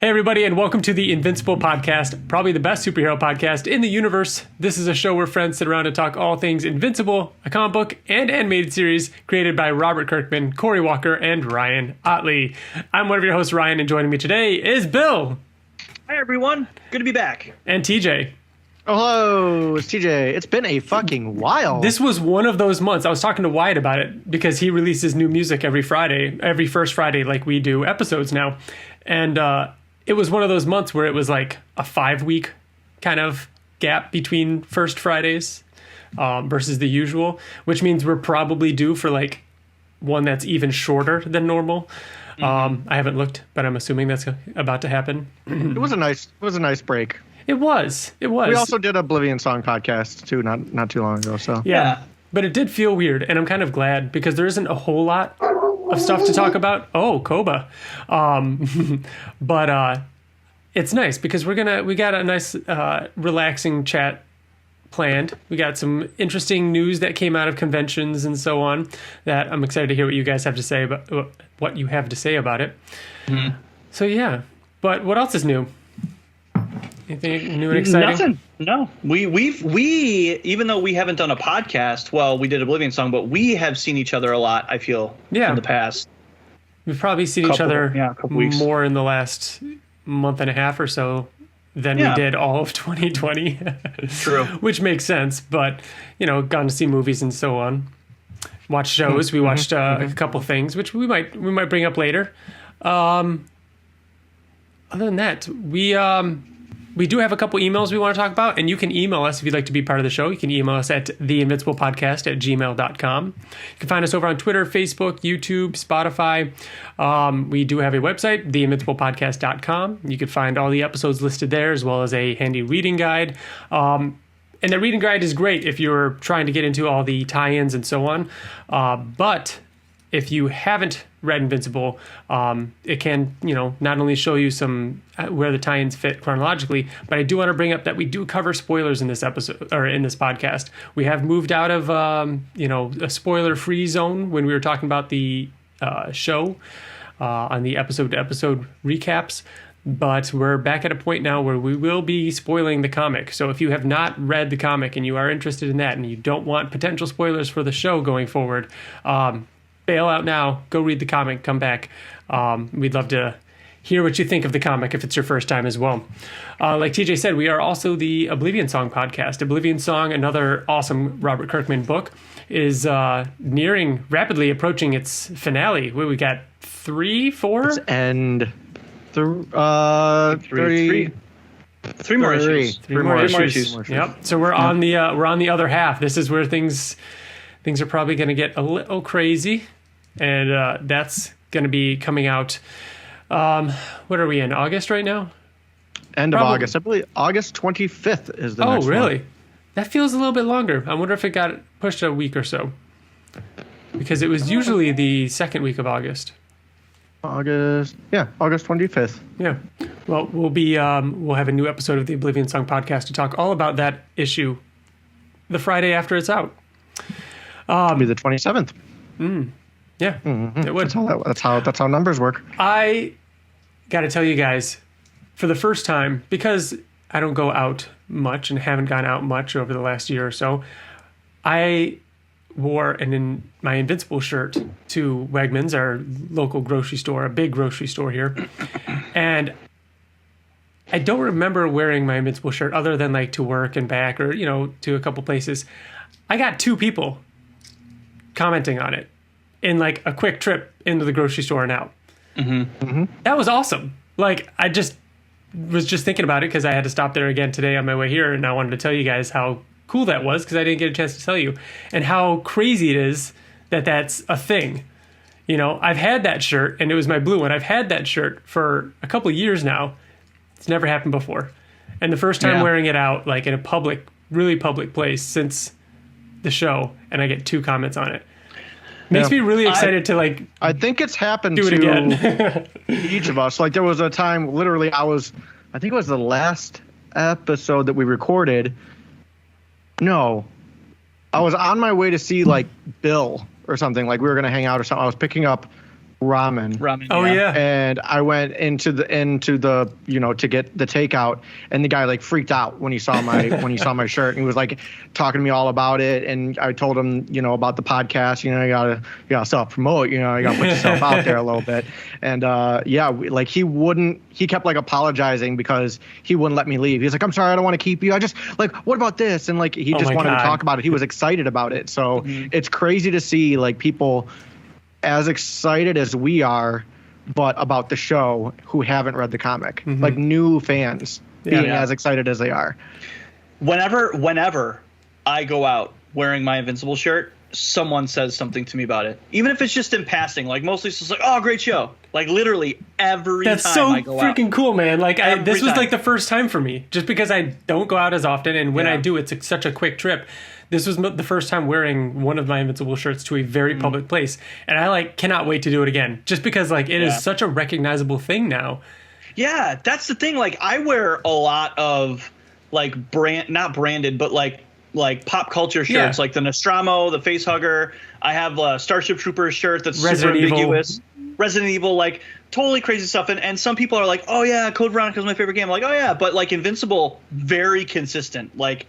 Hey everybody, and welcome to the Invincible podcast, probably the best superhero podcast in the universe. This is a show where friends sit around and talk all things Invincible, a comic book and animated series created by Robert Kirkman, Corey Walker, and Ryan Ottley. I'm one of your hosts, Ryan, and joining me today is Bill. Hi everyone, good to be back. And TJ. Oh, hello, it's TJ. It's been a fucking while. This was one of those months. I was talking to Wyatt about it because he releases new music every Friday, every first Friday, like we do episodes now. And it was one of those months where it was like a 5-week kind of gap between first Fridays versus the usual, which means we're probably due for like one that's even shorter than normal. I haven't looked, but I'm assuming that's about to happen. It was a nice break. It was. We also did Oblivion Song podcast too, not too long ago. So yeah, but it did feel weird, and I'm kind of glad because there isn't a whole lot of stuff to talk about. Oh, Koba. But it's nice because we got a nice relaxing chat planned. We got some interesting news that came out of conventions and so on that I'm excited to hear what you guys have to say about it. Mm-hmm. So yeah, but what else is new? Anything new and exciting? Nothing. No, we even though we haven't done a podcast, well, we did Oblivion Song, but we have seen each other a lot. I feel in the past. We've probably seen each other more in the last month and a half or so than we did all of 2020. True. Which makes sense, but gone to see movies and so on. Watched shows. We watched a couple things, which we might bring up later. Other than that, we do have a couple emails we want to talk about, and you can email us if you'd like to be part of the show. You can email us at theinvinciblepodcast@gmail.com. You can find us over on Twitter, Facebook, YouTube, Spotify. We do have a website, theinvinciblepodcast.com. You can find all the episodes listed there, as well as a handy reading guide. And the reading guide is great if you're trying to get into all the tie-ins and so on. But if you haven't read Invincible, it can, not only show you some where the tie-ins fit chronologically, but I do want to bring up that we do cover spoilers in this episode or in this podcast. We have moved out of, a spoiler-free zone when we were talking about the show on the episode-to-episode recaps. But we're back at a point now where we will be spoiling the comic. So if you have not read the comic and you are interested in that and you don't want potential spoilers for the show going forward, bail out now, go read the comic, come back. We'd love to hear what you think of the comic if it's your first time as well. Like TJ said, we are also the Oblivion Song podcast. Oblivion Song, another awesome Robert Kirkman book, is rapidly approaching its finale. We got 3, 4? It's end. Three more issues. Three more issues. Yep. So we're on the other half. This is where things are probably going to get a little crazy, and that's going to be coming out. What are we in? August right now? End of August. I believe August 25th is the next one. Oh, really? That feels a little bit longer. I wonder if it got pushed a week or so, because it was usually the second week of August. August 25th. Yeah. Well, we'll have a new episode of the Oblivion Song podcast to talk all about that issue the Friday after it's out. It'll be the 27th. Yeah, it would. That's how numbers work. I got to tell you guys, for the first time, because I don't go out much and haven't gone out much over the last year or so, I wore my Invincible shirt to Wegmans, our local grocery store, a big grocery store here. And I don't remember wearing my Invincible shirt other than like to work and back or, to a couple places. I got 2 people commenting on it in like a quick trip into the grocery store and out. That was awesome. Like, I was just thinking about it because I had to stop there again today on my way here, and I wanted to tell you guys how cool that was because I didn't get a chance to tell you, and how crazy it is that that's a thing. I've had that shirt, and it was my blue one. I've had that shirt for a couple of years now. It's never happened before. And the first time wearing it out, like in a really public place since the show, and I get 2 comments on it. Makes me really excited to like. I think it's happened do it again. Each of us. Like there was a time, literally, I think it was the last episode that we recorded. No, I was on my way to see like Bill or something. Like we were gonna hang out or something. I was picking up ramen. Oh yeah. And I went into the to get the takeout, and the guy like freaked out when he saw my shirt, and he was like talking to me all about it. And I told him about the podcast. You gotta self promote. You gotta put yourself out there a little bit. And he kept like apologizing because he wouldn't let me leave. He's like, I'm sorry, I don't want to keep you. I just like, what about this? And like he just wanted to talk about it. He was excited about it. So it's crazy to see like people as excited as we are, but about the show, who haven't read the comic, like new fans being as excited as they are. Whenever I go out wearing my Invincible shirt, someone says something to me about it, even if it's just in passing. Like mostly it's just like, oh, great show. Like literally every time I go out. That's so freaking cool, man. Like this was like the first time for me, just because I don't go out as often, and when I do, it's such a quick trip. This was the first time wearing one of my Invincible shirts to a very public place, and I cannot wait to do it again, just because it is such a recognizable thing now. Yeah, that's the thing. Like I wear a lot of like not branded, but like pop culture shirts, like the Nostromo, the Facehugger. I have a Starship Troopers shirt that's super ambiguous. Resident Evil, like totally crazy stuff. And some people are like, oh yeah, Code Veronica is my favorite game. I'm like, oh yeah, but like Invincible, very consistent. Like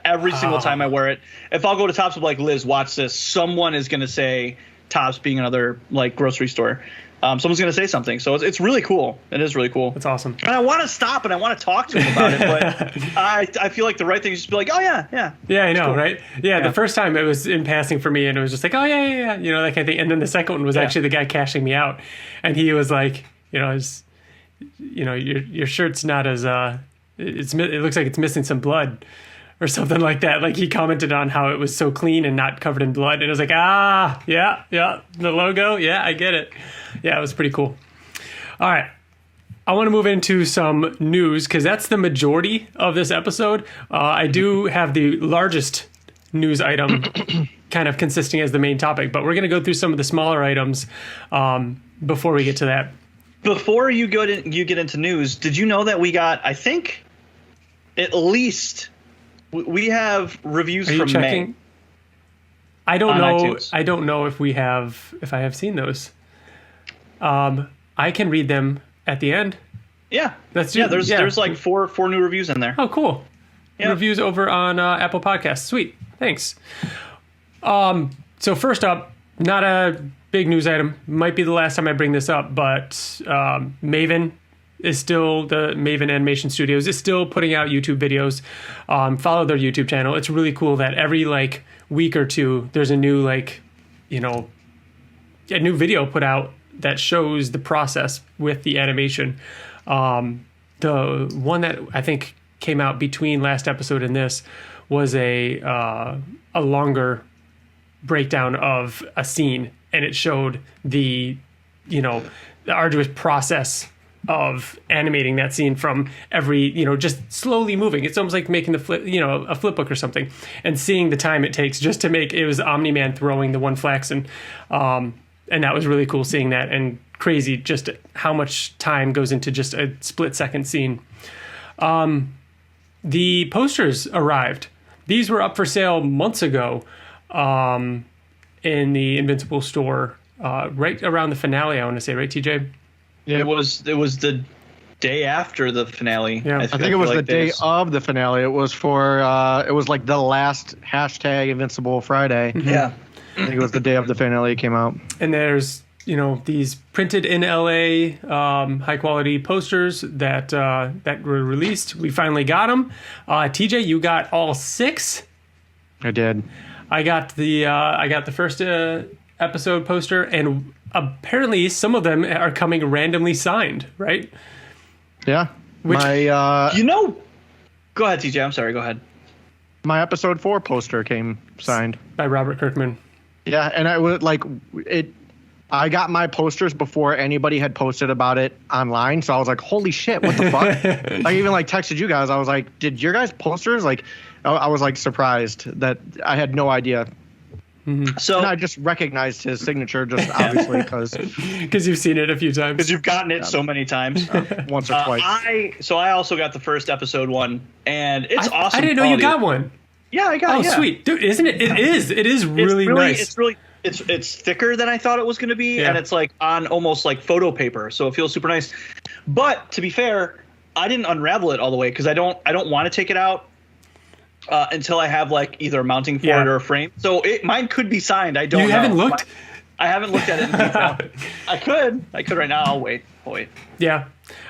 every single time I wear it. If I'll go to Tops, I'm like, Liz, watch this. Someone is going to say, Tops being another like grocery store, someone's going to say something. So it's really cool. It is really cool. It's awesome. And I want to stop and I want to talk to him about it, but I feel like the right thing is just be like, oh yeah, yeah. Yeah, I know, cool. Right? Yeah, the first time it was in passing for me, and it was just like, oh yeah, that kind of thing. And then the second one was actually the guy cashing me out, and he was like, your shirt's not as it looks like it's missing some blood. Or something like that. Like he commented on how it was so clean and not covered in blood. And it was like, yeah, the logo. Yeah, I get it. Yeah, it was pretty cool. All right. I want to move into some news because that's the majority of this episode. I do have the largest news item kind of consisting as the main topic, but we're going to go through some of the smaller items before we get to that. Before you get into news, did you know that we got, I think, at least... We have reviews from checking? May. I don't know. iTunes. I don't know if I have seen those. I can read them at the end. Yeah. There's like four new reviews in there. Oh, cool. Yeah. Reviews over on Apple Podcasts. Sweet. Thanks. So first up, not a big news item. Might be the last time I bring this up, but Maven is still, the Maven Animation Studios is still putting out YouTube videos. Follow their YouTube channel. It's really cool that every week or two there's a new a new video put out that shows the process with the animation. The one that I think came out between last episode and this was a longer breakdown of a scene, and it showed the arduous process of animating that scene from every, just slowly moving. It's almost like making the flip, a flip book or something, and seeing the time it takes just to make, it was Omni-Man throwing the one Flaxen. And that was really cool seeing that, and crazy just how much time goes into just a split second scene. The posters arrived. These were up for sale months ago in the Invincible store, right around the finale, I want to say, right, TJ? Yeah, it was the day after the finale. Yeah, I think it was the day of the finale. It was it was like the last hashtag Invincible Friday. Yeah. I think it was the day of the finale it came out. And there's, these printed in LA high quality posters that were released. We finally got them. TJ, you got all 6? I did. I got the first episode poster, and apparently some of them are coming randomly signed, right? Yeah. Which, go ahead, TJ. I'm sorry. Go ahead. My episode 4 poster came signed by Robert Kirkman. Yeah, and I was I got my posters before anybody had posted about it online, so I was like, "Holy shit, what the fuck?" I even texted you guys. I was like, "Did your guys' posters?" I was surprised that I had no idea. Mm-hmm. So and I just recognized his signature, just obviously because you've seen it a few times. Because you've gotten it so many times, once or twice. I also got the first episode one, and it's awesome. I didn't know you got one. Yeah, I got it. Oh, sweet, dude! Isn't it? It is really nice. it's thicker than I thought it was going to be, and it's like on almost like photo paper, so it feels super nice. But to be fair, I didn't unravel it all the way because I don't want to take it out until I have like either a mounting for it or a frame. So mine could be signed. I don't know. You haven't looked? I haven't looked at it in detail. I could right now. I'll wait. Yeah.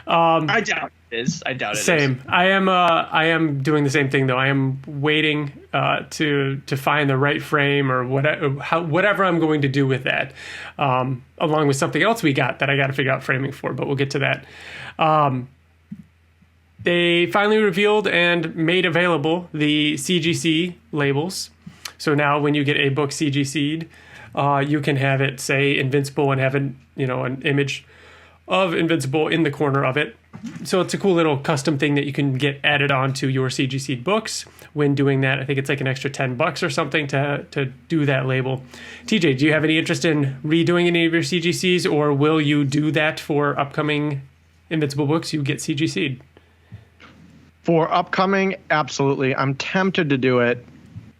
I doubt it is. Same. I am doing the same thing though. I am waiting to find the right frame or whatever I'm going to do with that, along with something else we got that I got to figure out framing for. But we'll get to that. They finally revealed and made available the CGC labels. So now when you get a book CGC'd, you can have it say Invincible and have an image of Invincible in the corner of it. So it's a cool little custom thing that you can get added onto your CGC'd books. When doing that, I think it's like an extra $10 or something to do that label. TJ, do you have any interest in redoing any of your CGCs, or will you do that for upcoming Invincible books you get CGC'd? For upcoming, absolutely. I'm tempted to do it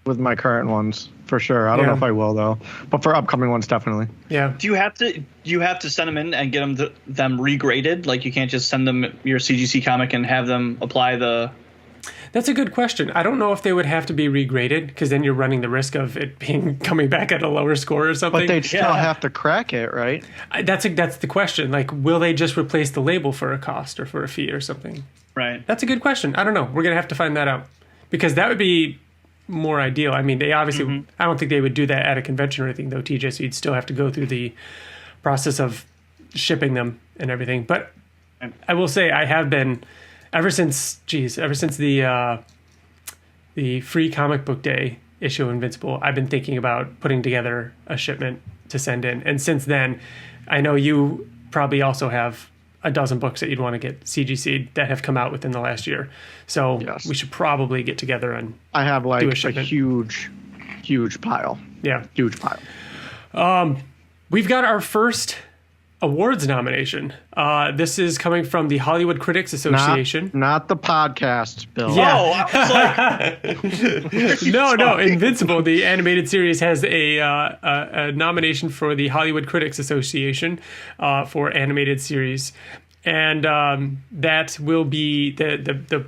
with my current ones for sure. I don't know if I will though, but for upcoming ones, definitely. Yeah. Do you have to send them in and get them regraded? Like you can't just send them your CGC comic and have them apply the. That's a good question. I don't know if they would have to be regraded, because then you're running the risk of it coming back at a lower score or something. But they'd still have to crack it, right? That's the question. Like, will they just replace the label for a cost or for a fee or something? Right. That's a good question. I don't know. We're gonna have to find that out, because that would be more ideal. I mean, they obviously, I don't think they would do that at a convention or anything though, TJ, so you'd still have to go through the process of shipping them and everything. But I will say I have been, ever since the free comic book day issue of Invincible, I've been thinking about putting together a shipment to send in. And since then, I know you probably also have a dozen books that you'd want to get CGC'd that have come out within the last year. So we should probably get together and I have like a huge pile. Yeah. Huge pile. We've got our first awards nomination. This is coming from the Hollywood Critics Association. Not the podcast, Bill. Yeah. Oh, I was like, no. Invincible, the animated series, has a nomination for the Hollywood Critics Association for animated series, and that will be the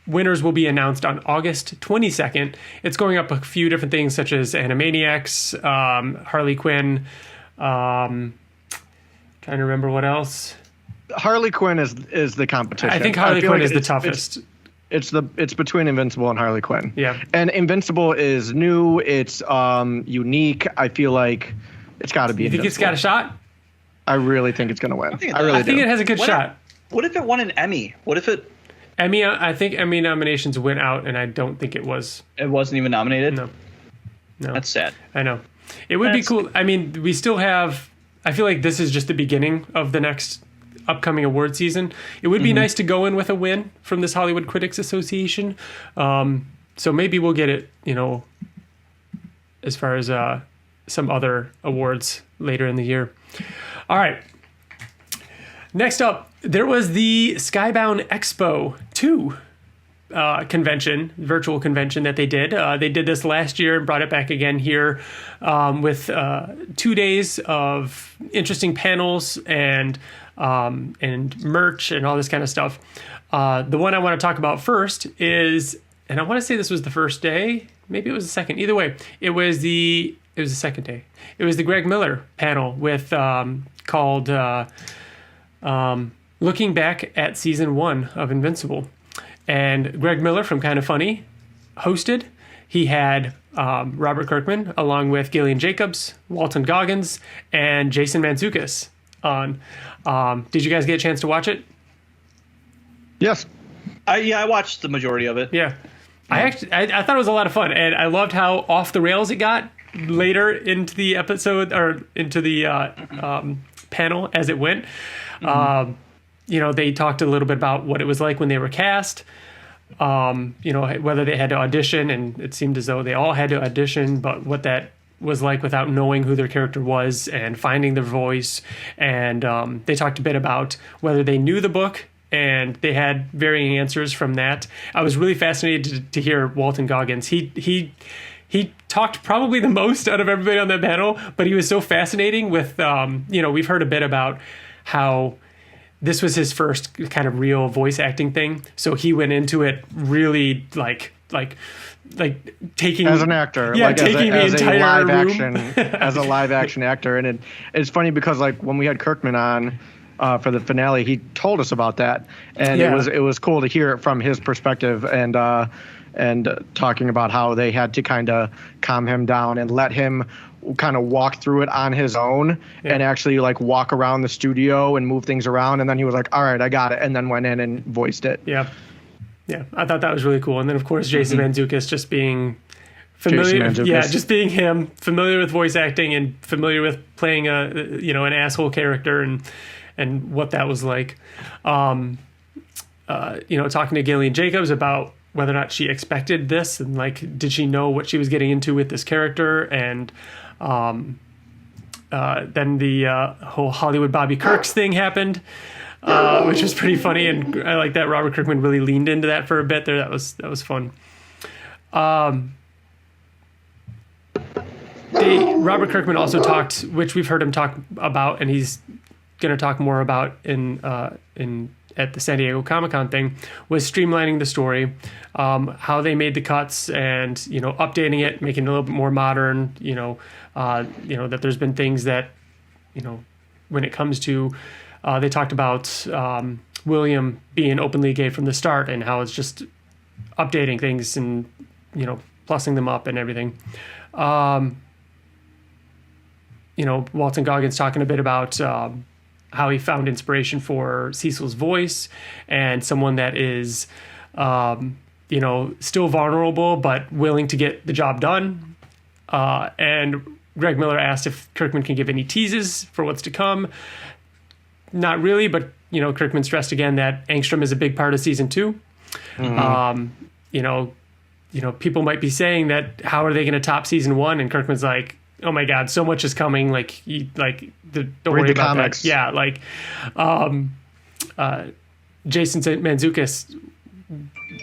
winners will be announced on August 22nd. It's going up a few different things such as Animaniacs, Harley Quinn. Trying to remember what else. Harley Quinn is the competition. I think Harley Quinn is the toughest. It's between Invincible and Harley Quinn. Yeah. And Invincible is new. It's unique. I feel like it's got to be. You think it's got a shot? I really think it's going to win. I think it has a good shot. What if it won an Emmy? What if it? Emmy. I think Emmy nominations went out, and I don't think it was. It wasn't even nominated. No. That's sad. I know. It would be cool. I mean, we still have. I feel like this is just the beginning of the next upcoming award season. It would be nice to go in with a win from this Hollywood Critics Association. So maybe we'll get it, as far as some other awards later in the year. All right. Next up, there was the Skybound Xpo 2 virtual convention that they did. They did this last year and brought it back again here with 2 days of interesting panels and merch and all this kind of stuff. The one I want to talk about first is, and I want to say this was the first day, maybe it was the second. Either way, it was the second day. It was the Greg Miller panel with called Looking Back at Season 1 of Invincible. And Greg Miller from Kind of Funny hosted. He had Robert Kirkman along with Gillian Jacobs, Walton Goggins, and Jason Mantzoukas on. Did you guys get a chance to watch it? Yes. I watched the majority of it. Yeah. I thought it was a lot of fun, and I loved how off the rails it got later into the episode or into the panel as it went. They talked a little bit about what it was like when they were cast, whether they had to audition, and it seemed as though they all had to audition, but what that was like without knowing who their character was and finding their voice. And they talked a bit about whether they knew the book, and they had varying answers from that. I was really fascinated to hear Walton Goggins. He he talked probably the most out of everybody on that panel, but he was so fascinating with, we've heard a bit about how this was his first kind of real voice acting thing. So he went into it really like taking as an actor, taking the entire live room. action as a live action actor. And it's funny because like when we had Kirkman on for the finale, he told us about that, and it was cool to hear it from his perspective and talking about how they had to kind of calm him down and let him kind of walk through it on his own and actually like walk around the studio and move things around. And then he was like, all right, I got it. And then went in and voiced it. Yeah. Yeah. I thought that was really cool. And then of course, Jason Mantzoukas just being familiar. Just being him, familiar with voice acting and familiar with playing an asshole character and what that was like. Talking to Gillian Jacobs about whether or not she expected this and like, did she know what she was getting into with this character? And then the whole Hollywood Bobby Kirks thing happened, which was pretty funny. And I like that Robert Kirkman really leaned into that for a bit there. That was fun. Robert Kirkman also talked, which we've heard him talk about, and he's going to talk more about at the San Diego Comic-Con thing, was streamlining the story, how they made the cuts and, updating it, making it a little bit more modern, that there's been things that, when it comes to, they talked about William being openly gay from the start and how it's just updating things and, plussing them up and everything. Walton Goggins talking a bit about how he found inspiration for Cecil's voice and someone that is, still vulnerable but willing to get the job done. And Greg Miller asked if Kirkman can give any teases for what's to come. Not really, but, Kirkman stressed again that Angstrom is a big part of season 2. Mm-hmm. People might be saying that, how are they going to top season 1? And Kirkman's like, oh my God, so much is coming. Like, don't worry about comics. That. Yeah. Like, Jason Mantzoukas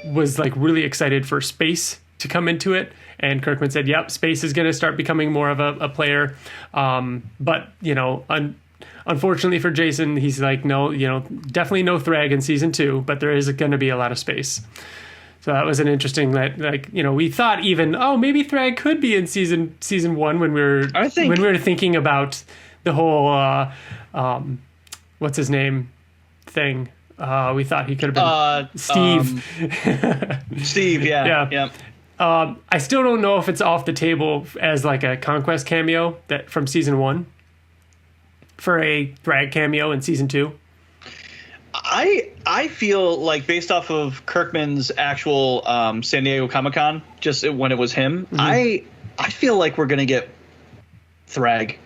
was like really excited for space to come into it. And Kirkman said, yep, space is going to start becoming more of a player. But, unfortunately for Jason, he's like, no, definitely no Thrag in season 2, but there is going to be a lot of space. So that was an interesting, we thought even, maybe Thrag could be in season 1 when we were thinking about the whole, what's his name thing. We thought he could have been Steve. Steve, yeah. I still don't know if it's off the table as like a Conquest cameo that from season 1 for a Thrag cameo in season 2. I feel like based off of Kirkman's actual San Diego Comic-Con, just when it was him, I feel like we're gonna get Thrag.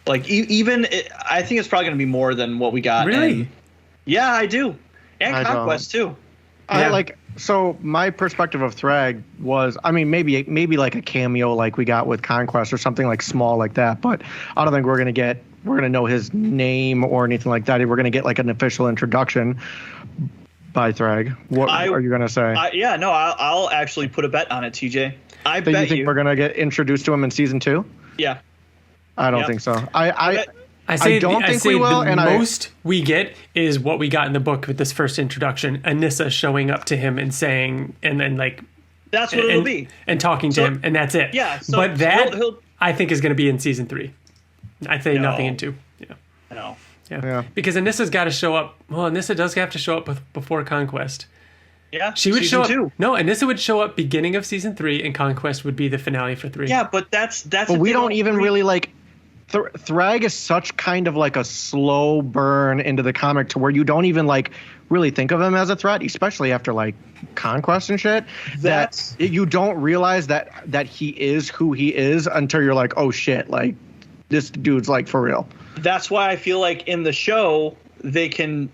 Like I think it's probably gonna be more than what we got. Really? Yeah, I do. And Conquest too. So my perspective of Thrag was, maybe like a cameo like we got with Conquest or something like small like that, but I don't think we're going to know his name or anything like that. We're going to get like an official introduction by Thrag. What are you going to say? I'll actually put a bet on it, TJ. I bet you think we're going to get introduced to him in season 2? Yeah. I don't think so. I don't think we will. The most we get is what we got in the book with this first introduction. Anissa showing up to him and saying, and then like that's what it'll be, and talking to him, and that's it. Yeah. But that I think is going to be in season 3. I say nothing in 2. Yeah. No. Yeah. Because Anissa's got to show up. Well, Anissa does have to show up before Conquest. Yeah. She would show up. 2. No, Anissa would show up beginning of season 3, and Conquest would be the finale for 3. Yeah, but that's. But we don't even really like. Thrag is such kind of like a slow burn into the comic to where you don't even like really think of him as a threat, especially after like Conquest and shit. That you don't realize that he is who he is until you're like, oh shit, like this dude's like for real. That's why I feel like in the show they can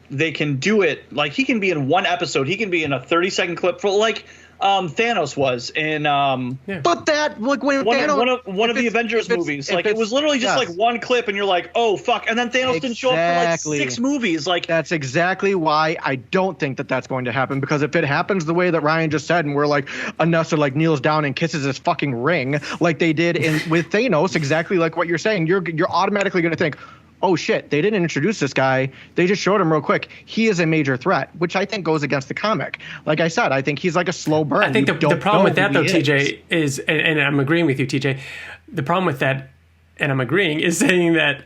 do it. Like he can be in one episode, he can be in a 30-second clip for like Thanos was in But that when Thanos, one of the Avengers movies. Like it was literally just like one clip, and you're like, oh fuck, and then Thanos didn't show up for like 6 movies. Like that's exactly why I don't think that that's going to happen, because if it happens the way that Ryan just said, and we're like Anessa like kneels down and kisses his fucking ring like they did with Thanos, exactly like what you're saying, you're automatically going to think, oh shit, they didn't introduce this guy. They just showed him real quick. He is a major threat, which I think goes against the comic. Like I said, I think he's like a slow burn. I think the problem with that, though, TJ, is, and I'm agreeing with you, TJ, the problem with that, and I'm agreeing, is saying that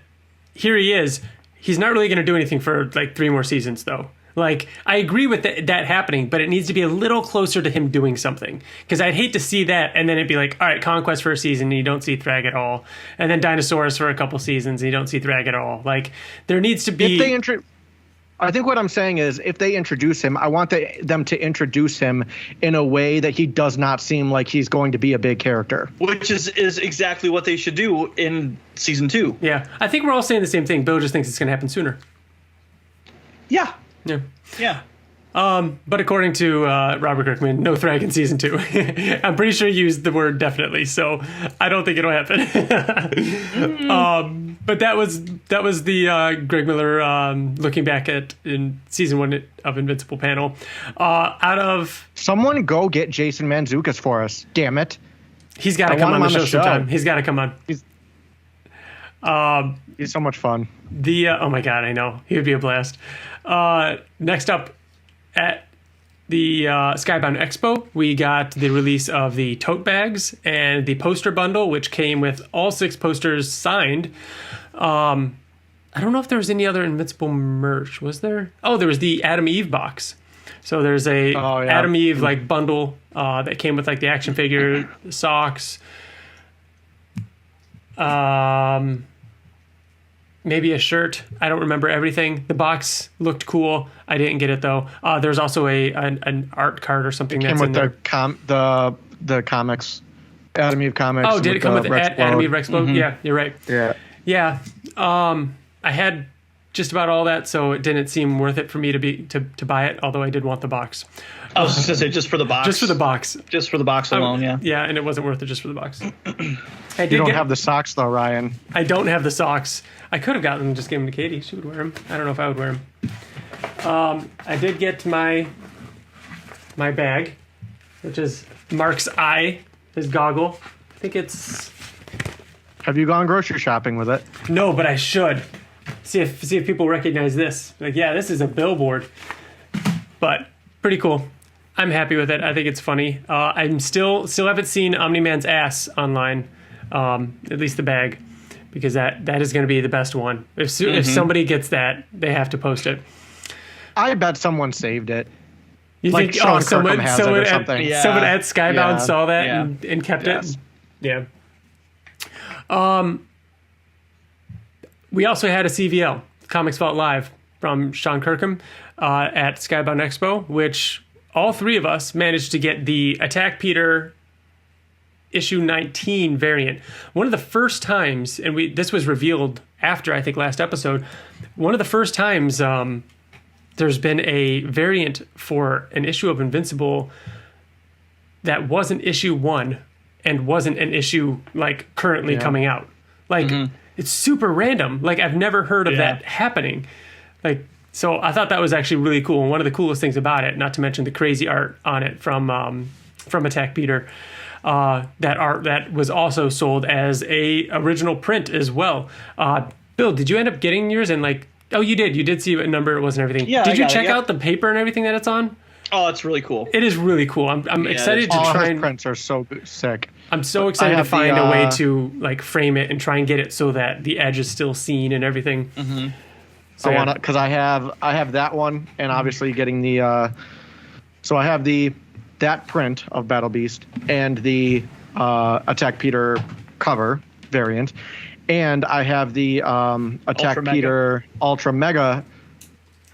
here he is. He's not really going to do anything for like 3 more seasons, though. Like, I agree with that happening, but it needs to be a little closer to him doing something. Because I'd hate to see that, and then it'd be like, all right, Conquest for a season, and you don't see Thrag at all. And then Dinosaurus for a couple seasons, and you don't see Thrag at all. Like, there needs to be... I think what I'm saying is, if they introduce him, I want them to introduce him in a way that he does not seem like he's going to be a big character. Which is exactly what they should do in season 2. Yeah. I think we're all saying the same thing. Bill just thinks it's going to happen sooner. Yeah. Yeah. But according to Robert Kirkman, no Thrag in season 2. I'm pretty sure he used the word definitely, so I don't think it'll happen. But that was the Greg Miller looking back at in season 1 of Invincible panel. Out of someone go get Jason Mantzoukas for us. Damn it. He's got to come on the show sometime. He's got to come on. He's so much fun. Oh my god, I know. He would be a blast. Next up at the Skybound Xpo, we got the release of the tote bags and the poster bundle, which came with all 6 posters signed. I don't know if there was any other Invincible merch. Was there? Oh, there was the Adam Eve box. So there's a Adam Eve like bundle that came with like the action figure, the socks, maybe a shirt. I don't remember everything. The box looked cool. I didn't get it though. There's also an art card or something that's in there. The comics, Adam Eve comics. Oh, did it come with Adam Eve Rexplode? Mm-hmm. Yeah, you're right. Yeah. I had just about all that, so it didn't seem worth it for me to buy it. Although I did want the box. I was just gonna say just for the box. Just for the box. Just for the box alone. Yeah. Yeah, and it wasn't worth it just for the box. You don't have the socks though, Ryan. I don't have the socks. I could have gotten them and just gave them to Katie. She would wear them. I don't know if I would wear them. I did get my bag, which is Mark's eye, his goggle. I think it's... Have you gone grocery shopping with it? No, but I should. See if people recognize this. Like, yeah, this is a billboard. But pretty cool. I'm happy with it. I think it's funny. I'm still haven't seen Omni-Man's ass online, at least the bag, because that is going to be the best one. If somebody gets that, they have to post it. I bet someone saved it. You like think? Someone has it or something. Someone at Skybound saw that and kept it. Yeah. We also had a CVL, Comics Vault Live, from Sean Kirkman at Skybound Xpo, which all 3 of us managed to get the Attack Peter issue 19 variant. One of the first times, and this was revealed after, I think, last episode, one of the first times there's been a variant for an issue of Invincible that wasn't issue 1 and wasn't an issue like currently coming out. Like, it's super random. Like, I've never heard of that happening. Like, so I thought that was actually really cool. And one of the coolest things about it, not to mention the crazy art on it from Attack Peter, that art that was also sold as a original print as well. Bill, did you end up getting yours? And like, oh, you did. You did see what number it was and everything. Yeah, did you check out the paper and everything that it's on? Oh, it's really cool. It is really cool. I'm excited to try. His prints are so sick. I'm so excited to find a way to like frame it and try and get it so that the edge is still seen and everything. Mm-hmm. So I want to, because I have that one, and obviously getting the. So I have that print of Battle Beast and the Attack Peter cover variant, and I have the Attack Ultra Peter Mega. Ultra Mega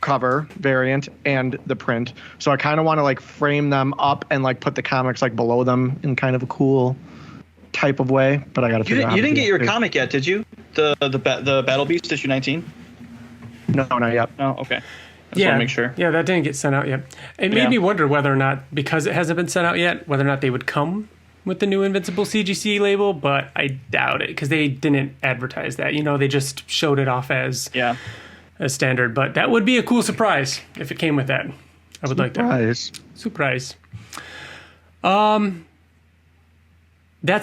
cover variant and the print. So I kind of want to like frame them up and like put the comics like below them in kind of a cool type of way. But I got to figure out. You didn't get your comic yet, did you? The Battle Beast issue 19. No, not yet. Oh, okay. I just want to make sure. Yeah, that didn't get sent out yet. It made me wonder whether or not, because it hasn't been sent out yet, whether or not they would come with the new Invincible CGC label, but I doubt it because they didn't advertise that. They just showed it off as standard. But that would be a cool surprise if it came with that. I would like that. Surprise. That's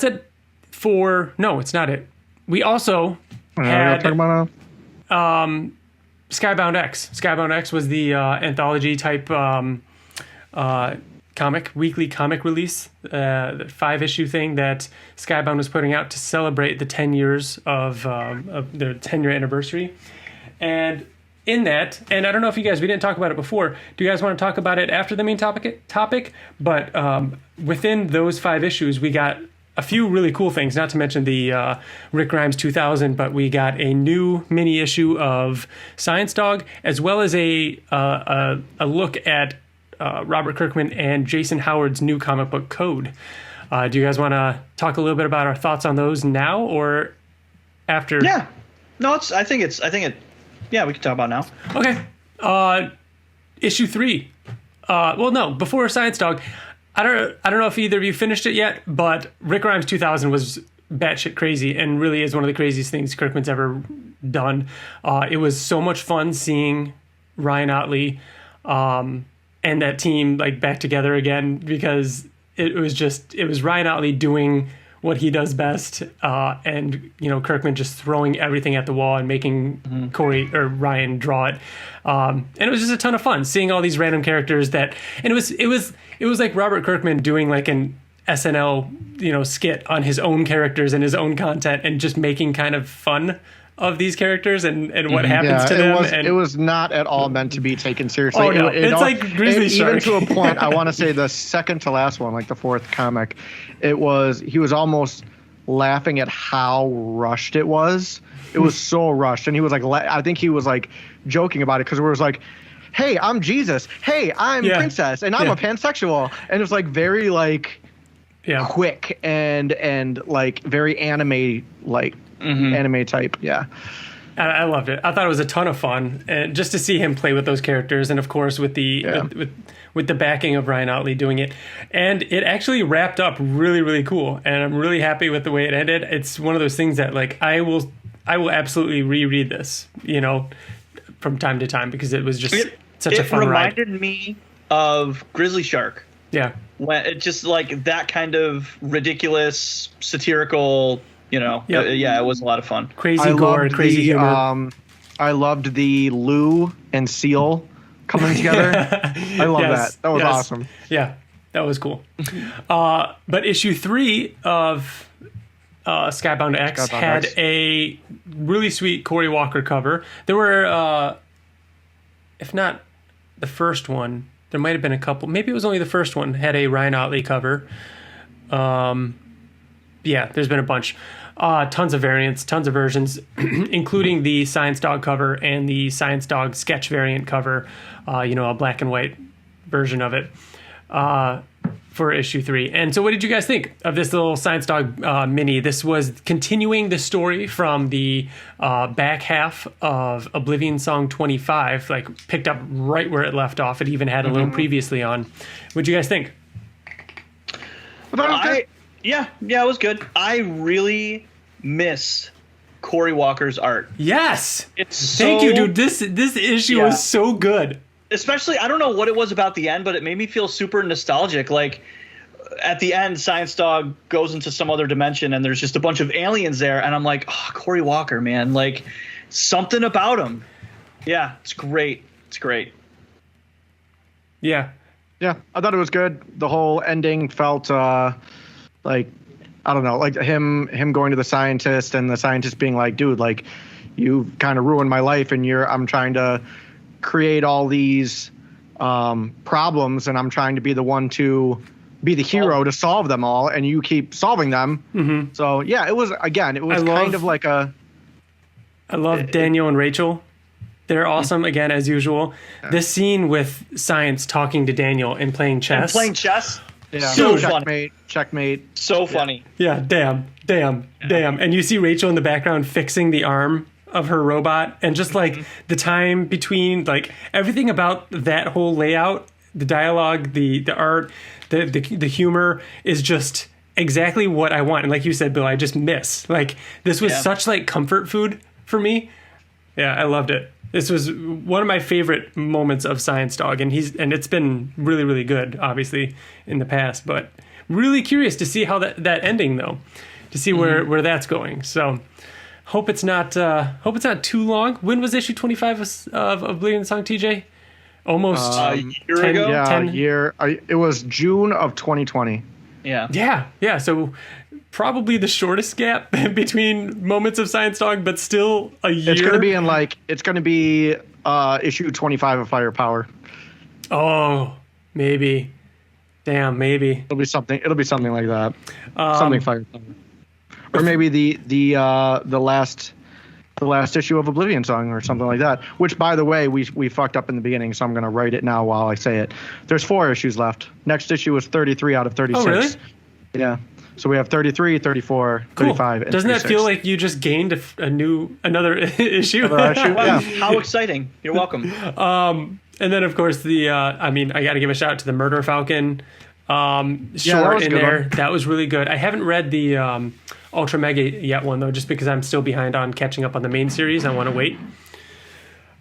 it for... No, it's not it. We also had Skybound X. Skybound X was the anthology type weekly comic release, the 5-issue thing that Skybound was putting out to celebrate the 10 years of their 10-year anniversary. And in that, and I don't know if we didn't talk about it before. Do you guys want to talk about it after the main topic? But within those 5 issues, we got a few really cool things, not to mention the Rick Grimes 2000, but we got a new mini issue of Science Dog, as well as a look at Robert Kirkman and Jason Howard's new comic book C.O.D.E. Do you guys want to talk a little bit about our thoughts on those now or after? Yeah. No, I think we can talk about now. Okay. Issue 3. Well, no, before Science Dog, I don't know if either of you finished it yet, but Rick Grimes 2000 was batshit crazy and really is one of the craziest things Kirkman's ever done. It was so much fun seeing Ryan Ottley and that team back together again, because it was Ryan Ottley doing what he does best, and Kirkman just throwing everything at the wall and making Ryan draw it, and it was just a ton of fun seeing all these random characters and it was like Robert Kirkman doing an SNL skit on his own characters and his own content and just making kind of fun of these characters and what happens to them. It was not at all meant to be taken seriously. Oh, no. It's like Grizzly Shark. Even to a point, I want to say the second to last one, the 4th comic, he was almost laughing at how rushed it was. It was so rushed. And he was I think he was joking about it because it was hey, I'm Jesus. Hey, I'm Princess. And I'm a pansexual. And it was very quick and very anime anime type. I loved it. I thought it was a ton of fun, and just to see him play with those characters, and of course with the with the backing of Ryan Ottley doing it, and it actually wrapped up really, really cool, and I'm really happy with the way it ended. It's one of those things that I will absolutely reread this from time to time because it was just such a fun ride. It reminded me of Grizzly Shark. Yeah, when it just that kind of ridiculous satirical. It was a lot of fun. Crazy gore, crazy humor. I loved the Lou and Seal coming together. I love that. That was awesome. Yeah, that was cool. But issue 3 of Skybound X had a really sweet Cory Walker cover. There were, if not the first one, there might have been a couple. Maybe it was only the first one had a Ryan Ottley cover. There's been a bunch. Tons of variants, tons of versions, including the Science Dog cover and the Science Dog sketch variant cover, a black and white version of it for issue 3. And so what did you guys think of this little Science Dog mini? This was continuing the story from the back half of Oblivion Song 25, picked up right where it left off. It even had a little previously on. What'd you guys think? Yeah, it was good. I really miss Cory Walker's art. Yes. Thank you, dude. This issue was so good. Especially, I don't know what it was about the end, but it made me feel super nostalgic. At the end, Science Dog goes into some other dimension, and there's just a bunch of aliens there, and I'm like, oh, Cory Walker, man. Something about him. Yeah, it's great. It's great. Yeah. Yeah, I thought it was good. The whole ending felt... I don't know, him going to the scientist and the scientist being dude, you kind of ruined my life and I'm trying to create all these problems and I'm trying to be the one to be the hero to solve them all and you keep solving them. Mm-hmm. So yeah, it was kind of I love Daniel and Rachel. They're awesome again, as usual. Yeah. This scene with Science talking to Daniel and playing chess. Yeah. So checkmate. So funny. Yeah, damn. And you see Rachel in the background fixing the arm of her robot, and just like the time between, like everything about that whole layout, the dialogue, the art, the humor is just exactly what I want. And like you said, Bill, I just miss. Like this was such like comfort food for me. Yeah, I loved it. This was one of my favorite moments of Science Dog, and it's been really, really good, obviously, in the past. But really curious to see how that ending, though, to see where that's going. So hope it's not too long. When was issue 25 of Oblivion Song, TJ? Almost a year ago. Yeah, year. It was June of 2020. Yeah. So probably the shortest gap between moments of Science Dog, but still a year. It's going to be issue 25 of Firepower. Oh, maybe. Damn, maybe. It'll be something like that. Something Firepower. Or maybe the last issue of Oblivion Song or something like that. Which, by the way, we fucked up in the beginning, so I'm going to write it now while I say it. There's 4 issues left. Next issue is 33 out of 36. Oh, really? Yeah. So we have 33, 34, cool. 35, and Doesn't 36. that feel like you just gained another issue? Wow, how exciting. You're welcome. And then, of course, I got to give a shout out to the Murder Falcon short in there. One. That was really good. I haven't read the Ultra Mega yet one, though, just because I'm still behind on catching up on the main series. I want to wait.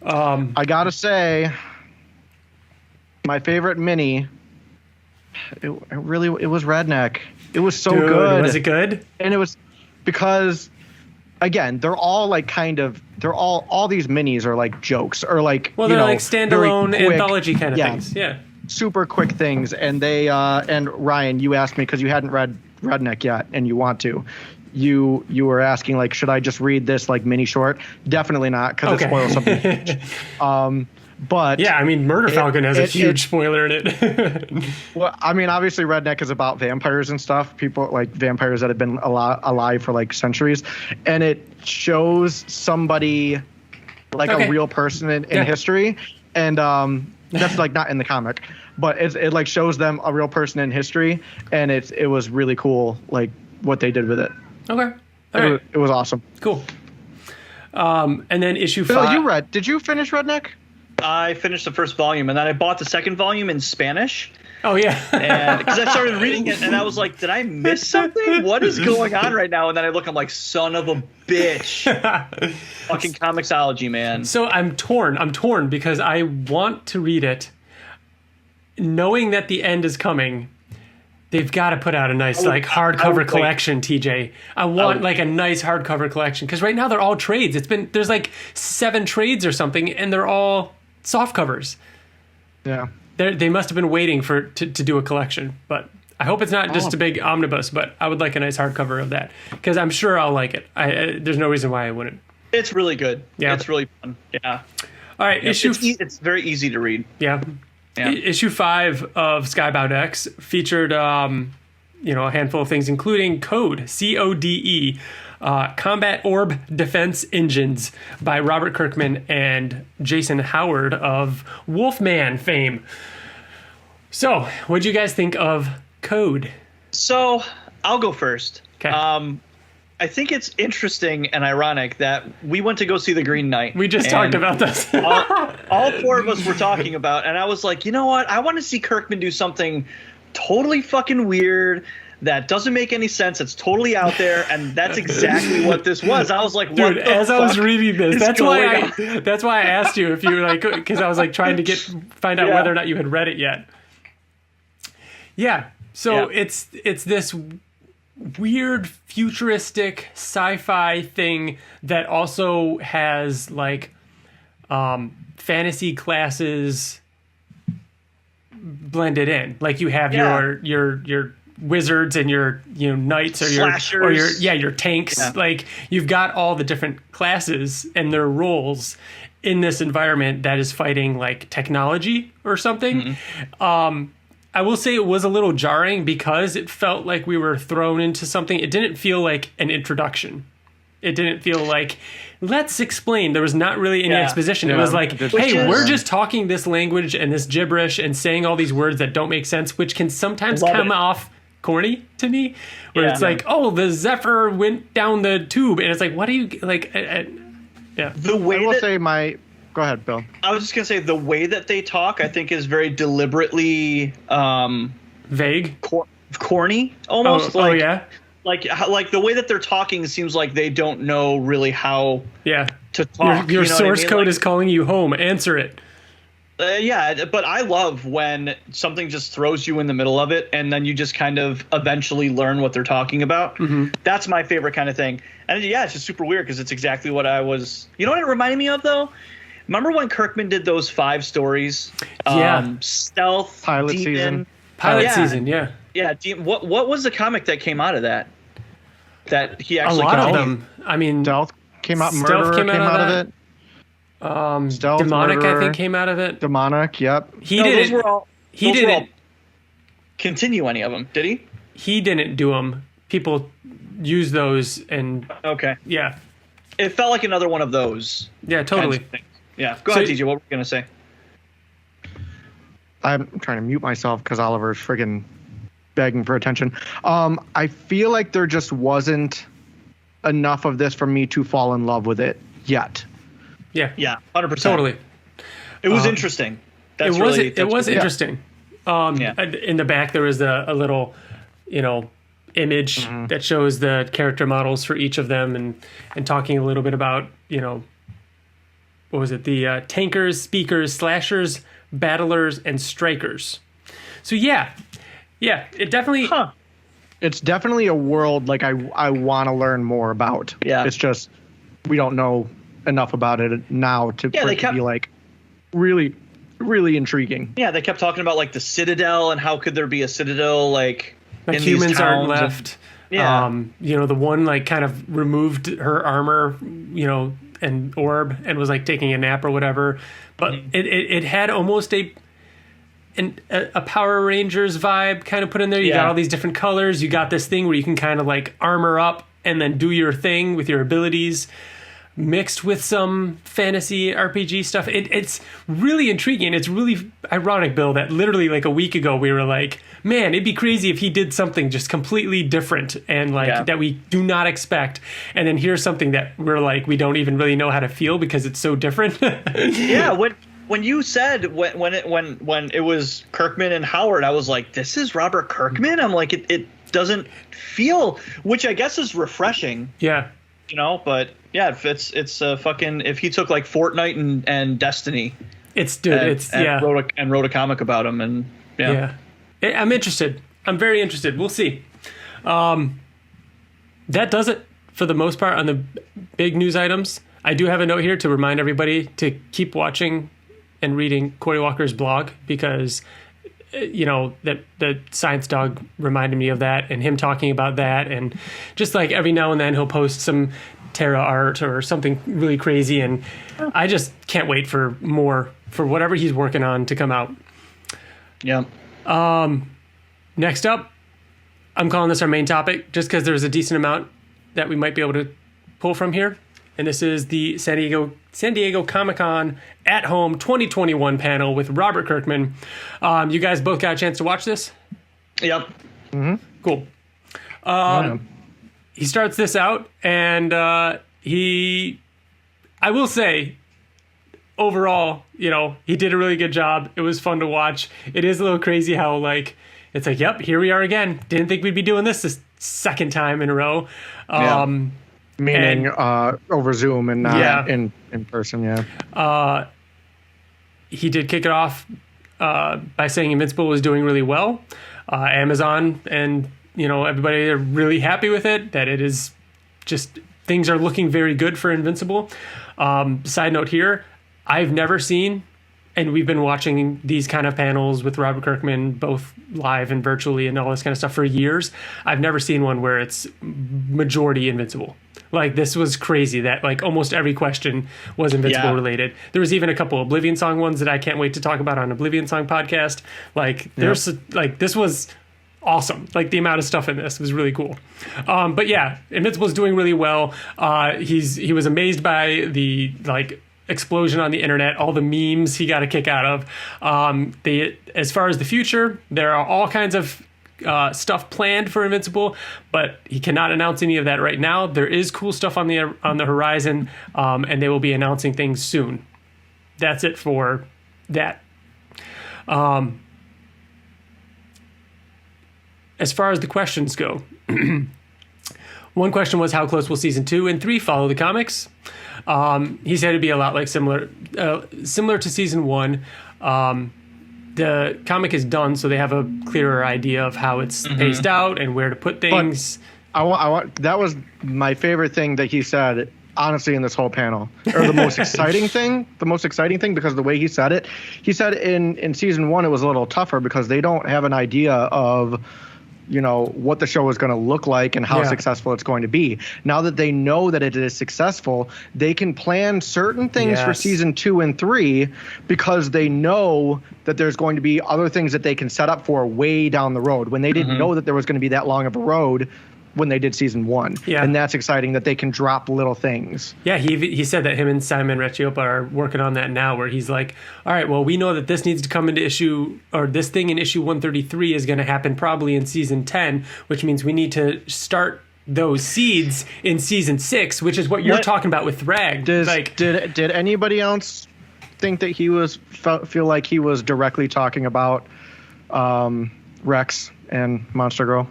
I got to say, my favorite mini, it was Redneck. It was so good. Was it good? And it was because, again, they're all like all these minis are like jokes or like, they're like standalone anthology kind of things. Yeah. Super quick things. And they, and Ryan, you asked me because you hadn't read Redneck yet and you want to. You were asking like, should I just read this like mini short? Definitely not, because it spoils something. But yeah, I mean, Murder Falcon has a huge spoiler in it. Well, I mean, obviously, Redneck is about vampires and stuff. People like vampires that have been alive for like centuries, and it shows somebody like a real person in history, and that's like not in the comic, but it like shows them a real person in history, and it was really cool, like what they did with it. Okay, all right, it was awesome. Cool. And then issue 5. Bill, did you finish Redneck? I finished the first volume, and then I bought the second volume in Spanish. Oh, yeah. And because I started reading it, and I was like, did I miss something? What is going on right now? And then I look, I'm like, son of a bitch. Fucking Comixology, man. So I'm torn because I want to read it knowing that the end is coming. They've got to put out a nice hardcover collection, TJ. I want like a nice hardcover collection, because right now they're all trades. There's like 7 trades or something, and they're all soft covers. Yeah. They must have been waiting to do a collection, but I hope it's not just a big omnibus, but I would like a nice hardcover of that, because I'm sure I'll like it. There's no reason why I wouldn't. It's really good. Yeah. It's really fun. Yeah. All right. It's very easy to read. Yeah. Yeah. Issue 5 of Skybound X featured, a handful of things, including C.O.D.E, C-O-D-E, Combat Orb Defense Engines by Robert Kirkman and Jason Howard of Wolfman fame. So, what do you guys think of C.O.D.E? So, I'll go first. Okay. I think it's interesting and ironic that we went to go see The Green Knight. We just talked about this. all 4 of us were talking about, and I was like, you know what? I want to see Kirkman do something totally fucking weird that doesn't make any sense. It's totally out there, and that's exactly what this was. I was like, what dude, the as fuck I was reading this, that's why I asked you if you were like, because I was like trying to find out whether or not you had read it yet. Yeah. So it's this weird futuristic sci-fi thing that also has like fantasy classes blended in. Like you have your wizards and your knights or your tanks. Yeah. Like you've got all the different classes and their roles in this environment that is fighting like technology or something. Mm-hmm. I will say it was a little jarring because it felt like we were thrown into something. It didn't feel like an introduction. It didn't feel like, let's explain. There was not really any exposition. It was like, hey, we're just talking this language and this gibberish and saying all these words that don't make sense, which can sometimes come off corny to me, where it's like, oh, the Zephyr went down the tube. And it's like, what do you, like, Yeah. The way I will say go ahead, Bill. I was just gonna say the way that they talk, I think, is very deliberately vague, corny, almost. Oh yeah. Like the way that they're talking seems like they don't know really how to talk. Your source code is calling you home. Answer it. Yeah, but I love when something just throws you in the middle of it, and then you just kind of eventually learn what they're talking about. Mm-hmm. That's my favorite kind of thing. And yeah, it's just super weird because it's exactly what I was. You know what it reminded me of though? Remember when Kirkman did those 5 stories? Stealth, Pilot Demon, season. Pilot season, yeah. Yeah, what was the comic that came out of that? That he actually a lot of them. I mean, Stealth came out. Murderer came out of it. Stealth, Demonic, Murderer, I think, came out of it. Demonic, yep. Those were all continue any of them, did he? He didn't do them. People use those and okay. Yeah. It felt like another one of those. Yeah, totally. Yeah. Go ahead, TJ. What were you gonna say? I'm trying to mute myself because Oliver's friggin' begging for attention. I feel like there just wasn't enough of this for me to fall in love with it yet. Yeah. Yeah, 100%. Totally. It was interesting. It was interesting. In the back there was a little, image that shows the character models for each of them and talking a little bit about, what was it? The tankers, speakers, slashers, battlers, and strikers. So yeah, it definitely. It's definitely a world like I want to learn more about. Yeah, it's just we don't know enough about it now to be like really, really intriguing. Yeah, they kept talking about like the Citadel and how could there be a Citadel like in humans these aren't towns left. And, the one like kind of removed her armor, and orb and was like taking a nap or whatever. But it had almost a Power Rangers vibe kind of put in there. You got all these different colors. You got this thing where you can kind of like armor up and then do your thing with your abilities, mixed with some fantasy RPG stuff. It's really intriguing. It's really ironic, Bill, that literally like a week ago we were like, man, it'd be crazy if he did something just completely different and like that we do not expect. And then here's something that we're like, we don't even really know how to feel because it's so different. Yeah. When you said when it was Kirkman and Howard, I was like, this is Robert Kirkman. I'm like, it doesn't feel, which I guess is refreshing. Yeah. But yeah, it's fucking, if he took like Fortnite and Destiny, wrote a comic about him, and I'm interested. I'm very interested. We'll see. That does it for the most part on the big news items. I do have a note here to remind everybody to keep watching and reading Corey Walker's blog because that the Science Dog reminded me of that and him talking about that, and just like every now and then he'll post some Terra art or something really crazy, and I just can't wait for more for whatever he's working on to come out. Yeah. Next up, I'm calling this our main topic just because there's a decent amount that we might be able to pull from here. And this is the San Diego Comic-Con at Home 2021 panel with Robert Kirkman. You guys both got a chance to watch this? Yep. Mm-hmm. Cool. He starts this out, and I will say, overall, he did a really good job. It was fun to watch. It is a little crazy how, like, it's like, yep, here we are again. Didn't think we'd be doing this second time in a row. Meaning over Zoom and not in person, he did kick it off by saying Invincible was doing really well. Amazon and everybody are really happy with it, that it is just things are looking very good for Invincible. Side note here, I've never seen, and we've been watching these kind of panels with Robert Kirkman, both live and virtually and all this kind of stuff for years. I've never seen one where it's majority Invincible. Like, this was crazy that like almost every question was Invincible related. There was even a couple Oblivion Song ones that I can't wait to talk about on Oblivion Song podcast. Like there's like, this was awesome. Like the amount of stuff in this was really cool. But yeah, Invincible's doing really well. He was amazed by the like explosion on the internet, all the memes he got a kick out of. As far as the future, there are all kinds of stuff planned for Invincible, but he cannot announce any of that right now. There is cool stuff on the horizon, and they will be announcing things soon. That's it for that. As far as the questions go, one question was, how close will season 2 and 3 follow the comics? He said it'd be a lot like similar to season 1. The comic is done, so they have a clearer idea of how it's paced out and where to put things. But I want that was my favorite thing that he said, honestly, in this whole panel, or the most exciting thing. Because of the way he said it, he said in season 1 it was a little tougher because they don't have an idea of, you know, what the show is going to look like and how successful it's going to be. Now that they know that it is successful, they can plan certain things for season 2 and 3 because they know that there's going to be other things that they can set up for way down the road when they didn't know that there was going to be that long of a road when they did season 1. Yeah. And that's exciting that they can drop little things. Yeah, he said that him and Simon Recchiopa are working on that now, where he's like, all right, well, we know that this needs to come into this thing in issue 133 is going to happen probably in season 10, which means we need to start those seeds in season 6, which is what you're talking about with Thrag. Did anybody else think that he feel like he was directly talking about Rex and Monster Girl?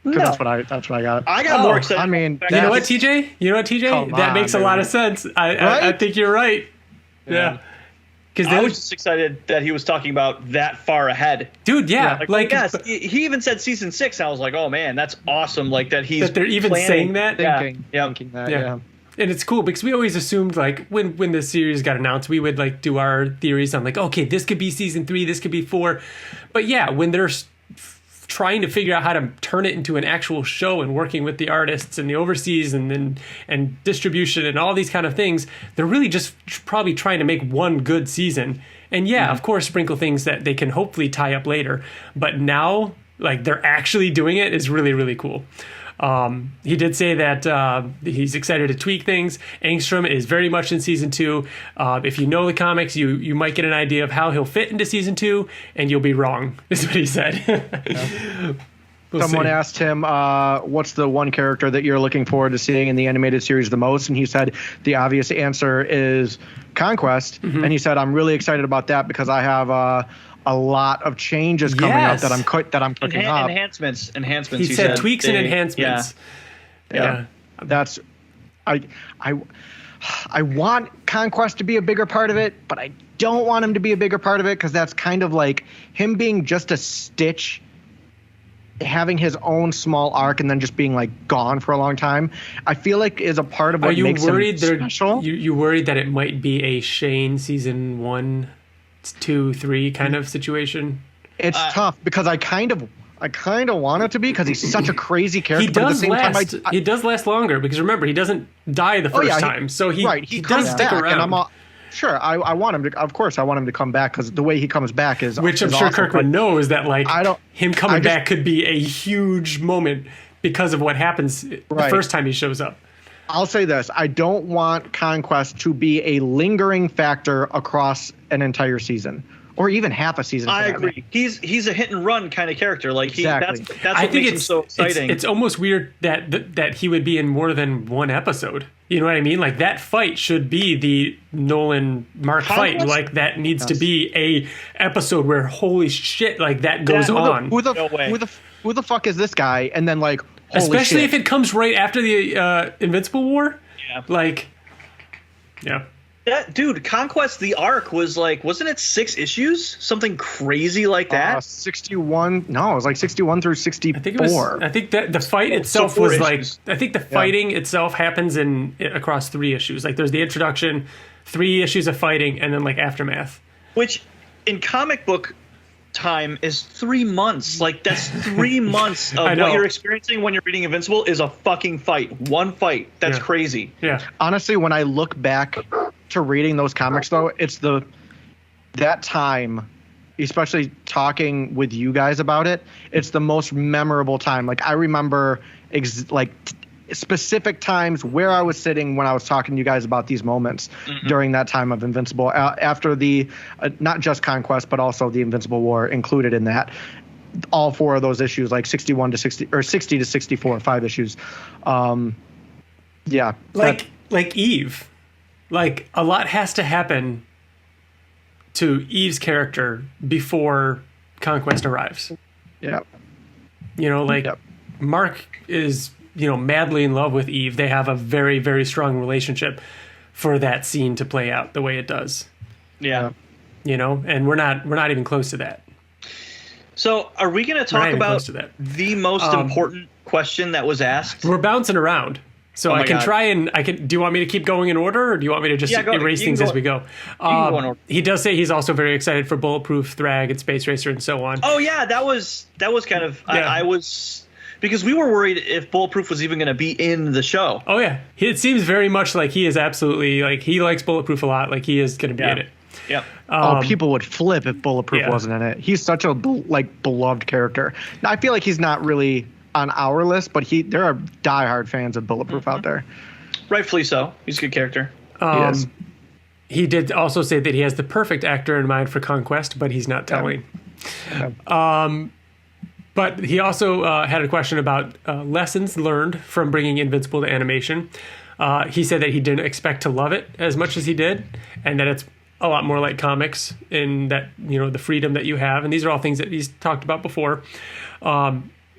No. That's what I got. I got more excited. I mean, you know what, TJ? That makes a lot of sense. I think you're right. Yeah. Because I was just excited that he was talking about that far ahead. Dude, yeah. Yes, he even said season 6. I was like, oh man, that's awesome. Like that they're even saying that. Thinking that. Yeah. And it's cool because we always assumed, like, when the series got announced, we would like do our theories on like, okay, this could be season 3, this could be 4. But yeah, when they're trying to figure out how to turn it into an actual show and working with the artists and the overseas and distribution and all these kind of things, they're really just probably trying to make one good season. And of course, sprinkle things that they can hopefully tie up later. But now, like, they're actually doing it is really, really cool. He did say that he's excited to tweak things. Angstrom is very much in season 2. If you know the comics, you might get an idea of how he'll fit into season 2, and you'll be wrong, is what he said. Someone asked him, what's the one character that you're looking forward to seeing in the animated series the most? And he said the obvious answer is Conquest. And he said, I'm really excited about that because I have a lot of changes coming up that I'm cooking up. Enhancements. He said tweaks and enhancements. Yeah. That's I want Conquest to be a bigger part of it, but I don't want him to be a bigger part of it because that's kind of like him being just a Stitch, having his own small arc and then just being like gone for a long time. I feel like is a part of what makes him special. You worried that it might be a Shane season 1, 2, 3 kind of situation? It's tough because I kind of want it to be because he's such a crazy character. He does last longer because remember he doesn't die the first time, so he does stick around. And I want him to. Of course, I want him to come back because the way he comes back is which I'm sure awesome, Kirkman knows that him coming back could be a huge moment because of what happens the first time he shows up. I'll say this. I don't want Conquest to be a lingering factor across an entire season or even half a season. I agree. He's a hit and run kind of character. Like that's what makes him so exciting. It's almost weird that he would be in more than one episode. You know what I mean? Like that fight should be the Nolan Mark fight. Like that needs to be a episode where holy shit, like that goes on. Who the fuck is this guy? And then like, especially shit. if it comes right after the Invincible War. Yeah. Like, yeah. That dude, Conquest the arc was like, wasn't it 6 issues? Something crazy like that? 61. No, it was like 61 through 64. I think that the fight itself was issues. I think the fighting itself happens across 3 issues. Like there's the introduction, 3 issues of fighting, and then like aftermath. Which in comic book time is 3 months. Like that's 3 months of what you're experiencing when you're reading Invincible is a fucking fight. One fight. That's crazy. Yeah. Honestly, when I look back to reading those comics though, it's that time, especially talking with you guys about it, it's the most memorable time. Like I remember specific times where I was sitting when I was talking to you guys about these moments during that time of Invincible, after the not just Conquest but also the Invincible War included in that. all 4 of those issues, like 61 to 60 or 60 to 64, 5 issues. Yeah, like Eve, like a lot has to happen to Eve's character before Conquest arrives. Yeah, Mark is madly in love with Eve. They have a very, very strong relationship for that scene to play out the way it does. Yeah. And we're not even close to that. So are we going to talk about the most important question that was asked? We're bouncing around. So I can try and do you want me to keep going in order, or do you want me to just erase things as we go? He does say he's also very excited for Bulletproof, Thrag, and Space Racer, and so on. Oh yeah, that was kind of I was, because we were worried if Bulletproof was even going to be in the show. Oh yeah, it seems very much like he is absolutely, like, he likes Bulletproof a lot. Like, he is going to be in it. Yep. People would flip if Bulletproof wasn't in it. He's such a beloved character. Now, I feel like he's not really on our list, but there are diehard fans of Bulletproof out there. Rightfully so. He's a good character. He is. He did also say that he has the perfect actor in mind for Conquest, but he's not telling. Yeah. But he also had a question about lessons learned from bringing Invincible to animation. He said that he didn't expect to love it as much as he did, and that it's a lot more like comics in that, the freedom that you have. And these are all things that he's talked about before.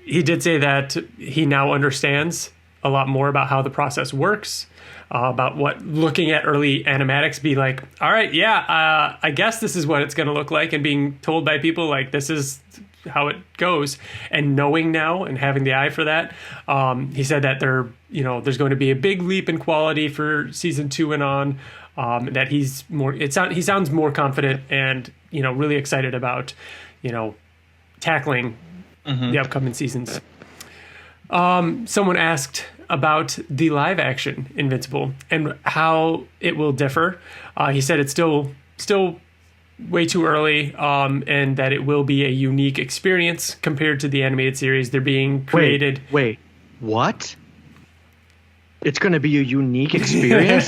He did say that he now understands a lot more about how the process works, about what looking at early animatics be like, all right, I guess this is what it's going to look like, and being told by people like this is how it goes, and knowing now and having the eye for that. He said that there's going to be a big leap in quality for season 2 and on, that he sounds more confident and, really excited about, tackling the upcoming seasons. Someone asked about the live action Invincible and how it will differ. He said it's still way too early, and that it will be a unique experience compared to the animated series. They're being created. Wait, what? It's going to be a unique experience?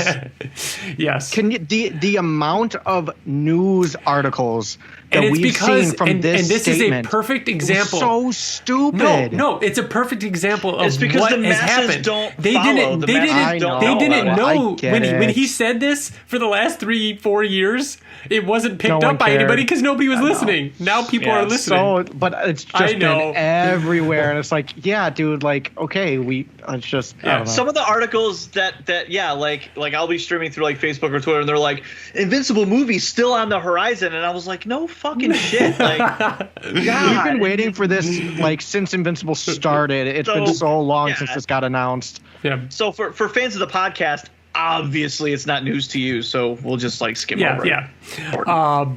Yes. Can you, the amount of news articles that we've seen from this this statement is a perfect example. So stupid. No, it's a perfect example of it's because what the masses has happened. Don't they follow. didn't know when he it. said this for the last 3-4 years. It wasn't picked up by cared. anybody because nobody was listening. Now people are listening. But it's just been everywhere, and it's like, yeah, dude, like, okay, it's just I don't know. Some of the articles that like I'll be streaming through like Facebook or Twitter, and they're like, Invincible movie still on the horizon, and I was like, no fucking shit. Like, God. We've been waiting for this like since Invincible started. It's been so long since this got announced. Yeah. So for fans of the podcast, obviously it's not news to you, so we'll just like skim over it. Yeah.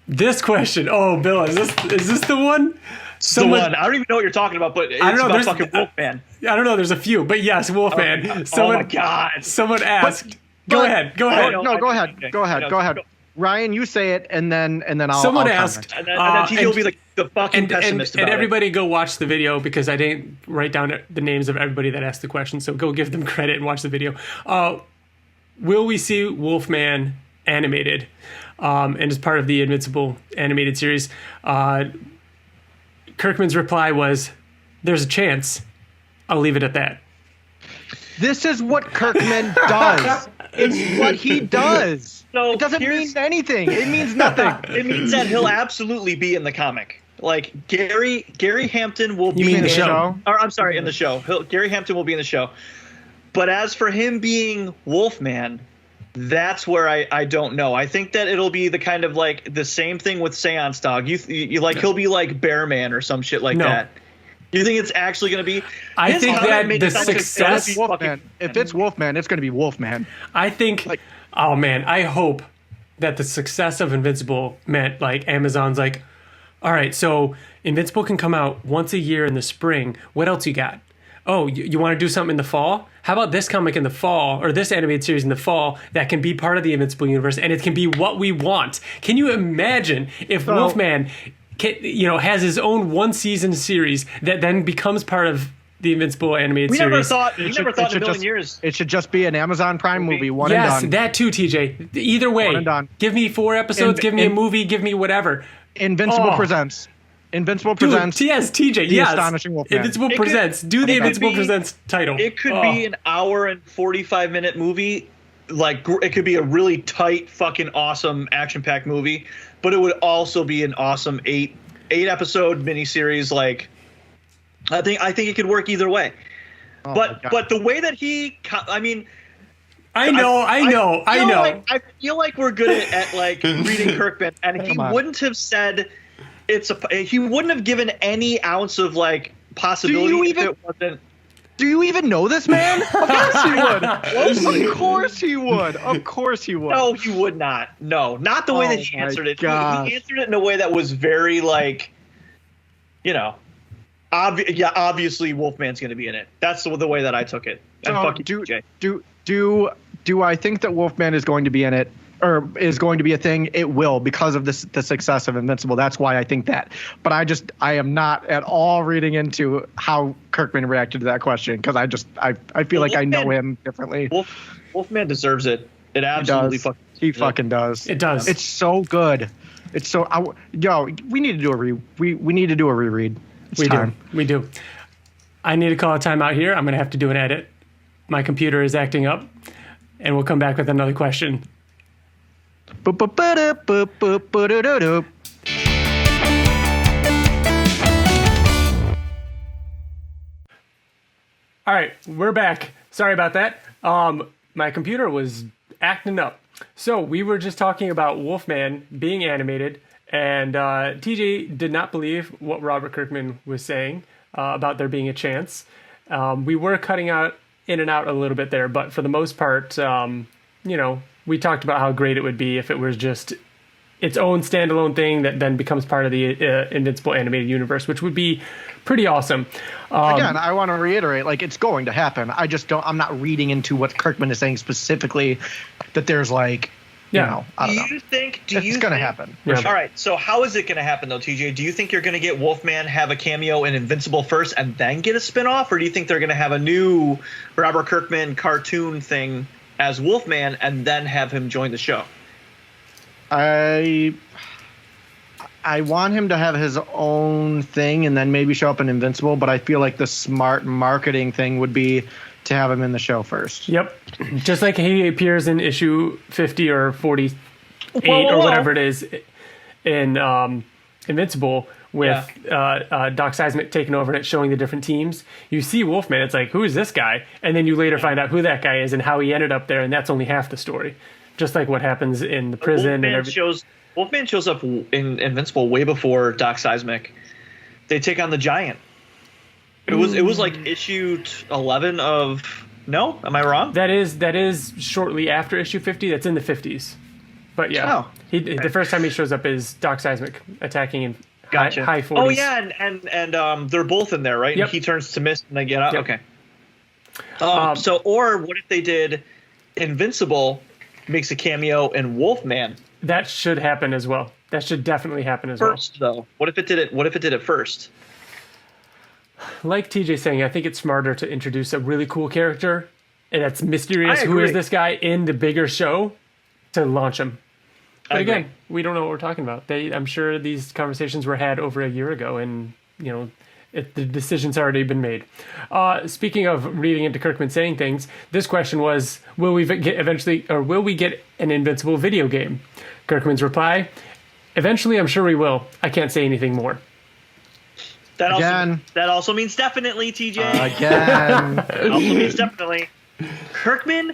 This question. Oh, Bill, is this the one? The one. I don't even know what you're talking about, but it's about fucking Wolfman. I don't know. There's a few, but yes, Wolfman. Oh my God. Someone asked. Go ahead. Go ahead. No, go ahead. Ryan, you say it, and then I'll. Someone I'll asked, and then TJ will be like the fucking pessimist about and everybody go watch the video, because I didn't write down the names of everybody that asked the question. So go give them credit and watch the video. Will we see Wolfman animated, and as part of the Invincible animated series? Kirkman's reply was, "There's a chance. I'll leave it at that." This is what Kirkman does. It's what he does. So it doesn't mean anything. It means nothing. It means that he'll absolutely be in the comic. Like Gary Hampton will be in the show. Or I'm sorry, in the show. Gary Hampton will be in the show. But as for him being Wolfman, that's where I don't know. I think that it'll be the kind of like the same thing with Seance Dog. You like he'll be like Bearman or some shit like that. You think it's actually going to be? I think that the success. If it's Wolfman, it's going to be Wolfman. I think. Oh man, I hope that the success of Invincible meant like Amazon's like, all right, so Invincible can come out once a year in the spring. What else you got? Oh, you want to do something in the fall? How about this comic in the fall, or this animated series in the fall that can be part of the Invincible universe, and it can be what we want? Can you imagine if Wolfman, has his own one-season series that then becomes part of the Invincible animated series? We never thought in a million years. It should just be an Amazon Prime movie, one and done. Yes, that too, TJ. Either way, one and done. Give me 4 episodes, give me a movie, give me whatever. Invincible presents. Invincible presents. Yes, TJ. The Yes. Astonishing Wolfman. Invincible presents. Do the Invincible presents title. It could be an hour and 45-minute movie. Like, it could be a really tight, fucking awesome, action-packed movie, but it would also be an awesome eight-episode miniseries. Like, I think it could work either way. But the way that I know. I feel like we're good at like reading Kirkman, and he wouldn't have said he wouldn't have given any ounce of like possibility if it wasn't. Do you even know this man? Of course he would. Of course he would. Of course he would. No, he would not. No, not the way that he answered it. He answered it in a way that was very like, obviously Wolfman's going to be in it. That's the way that I took it. And do I think that Wolfman is going to be in it, or is going to be a thing? It will, because of the success of Invincible. That's why I think that. But I am not at all reading into how Kirkman reacted to that question, because I feel like I know him differently. Wolfman deserves it. It absolutely fucking does. It does. It's so good. It's so we need to do a reread. We do. I need to call a timeout here. I'm going to have to do an edit. My computer is acting up, and we'll come back with another question. All right, we're back. Sorry about that. My computer was acting up. So we were just talking about Wolfman being animated, and TJ did not believe what Robert Kirkman was saying about there being a chance. We were cutting out in and out a little bit there, but for the most part, we talked about how great it would be if it was just its own standalone thing that then becomes part of the Invincible animated universe, which would be pretty awesome. Again, I want to reiterate, like, it's going to happen. I'm not reading into what Kirkman is saying specifically that there's like, I don't know. It's going to happen. Yeah. All right. So how is it going to happen though, TJ? Do you think you're going to get Wolfman have a cameo in Invincible first and then get a spinoff, or do you think they're going to have a new Robert Kirkman cartoon thing as Wolfman and then have him join the show? I want him to have his own thing and then maybe show up in Invincible, but I feel like the smart marketing thing would be to have him in the show first. Yep. Just like he appears in issue 50 or 48 or whatever it is in Invincible with Doc Seismic taking over and it's showing the different teams. You see Wolfman, it's like, who is this guy? And then you later find out who that guy is and how he ended up there, and that's only half the story. Just like what happens in the prison. Wolfman shows up in Invincible way before Doc Seismic. They take on the Giant. It was like issue 11 of... No? Am I wrong? That is shortly after issue 50. That's in the 50s. But yeah, the first time he shows up is Doc Seismic attacking in high 40s. Oh yeah, and they're both in there, right? Yep. And he turns to mist and they get out. Yep. Okay. Or what if they did Invincible makes a cameo in Wolfman? That should happen as well. That should definitely happen as well. First though, what if it did it first? Like TJ saying, I think it's smarter to introduce a really cool character and that's mysterious. Who is this guy in the bigger show to launch him? But again, we don't know what we're talking about. I'm sure these conversations were had over a year ago, and the decision's already been made. Speaking of reading into Kirkman saying things, this question was: will we get an Invincible video game? Kirkman's reply: eventually, I'm sure we will. I can't say anything more. That also means definitely, TJ. Again. That also means definitely. Kirkman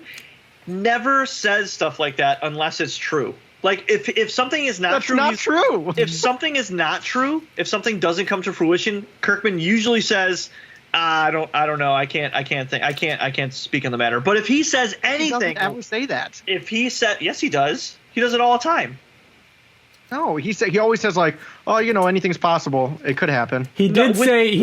never says stuff like that unless it's true. Like if something is not true, not true. If something is not true, if something doesn't come to fruition, Kirkman usually says, I don't know, I can't speak on the matter. But if he says anything, he doesn't ever say that. If he said, yes, he does. He does it all the time. No, he always says like, oh, anything's possible. It could happen. He did say.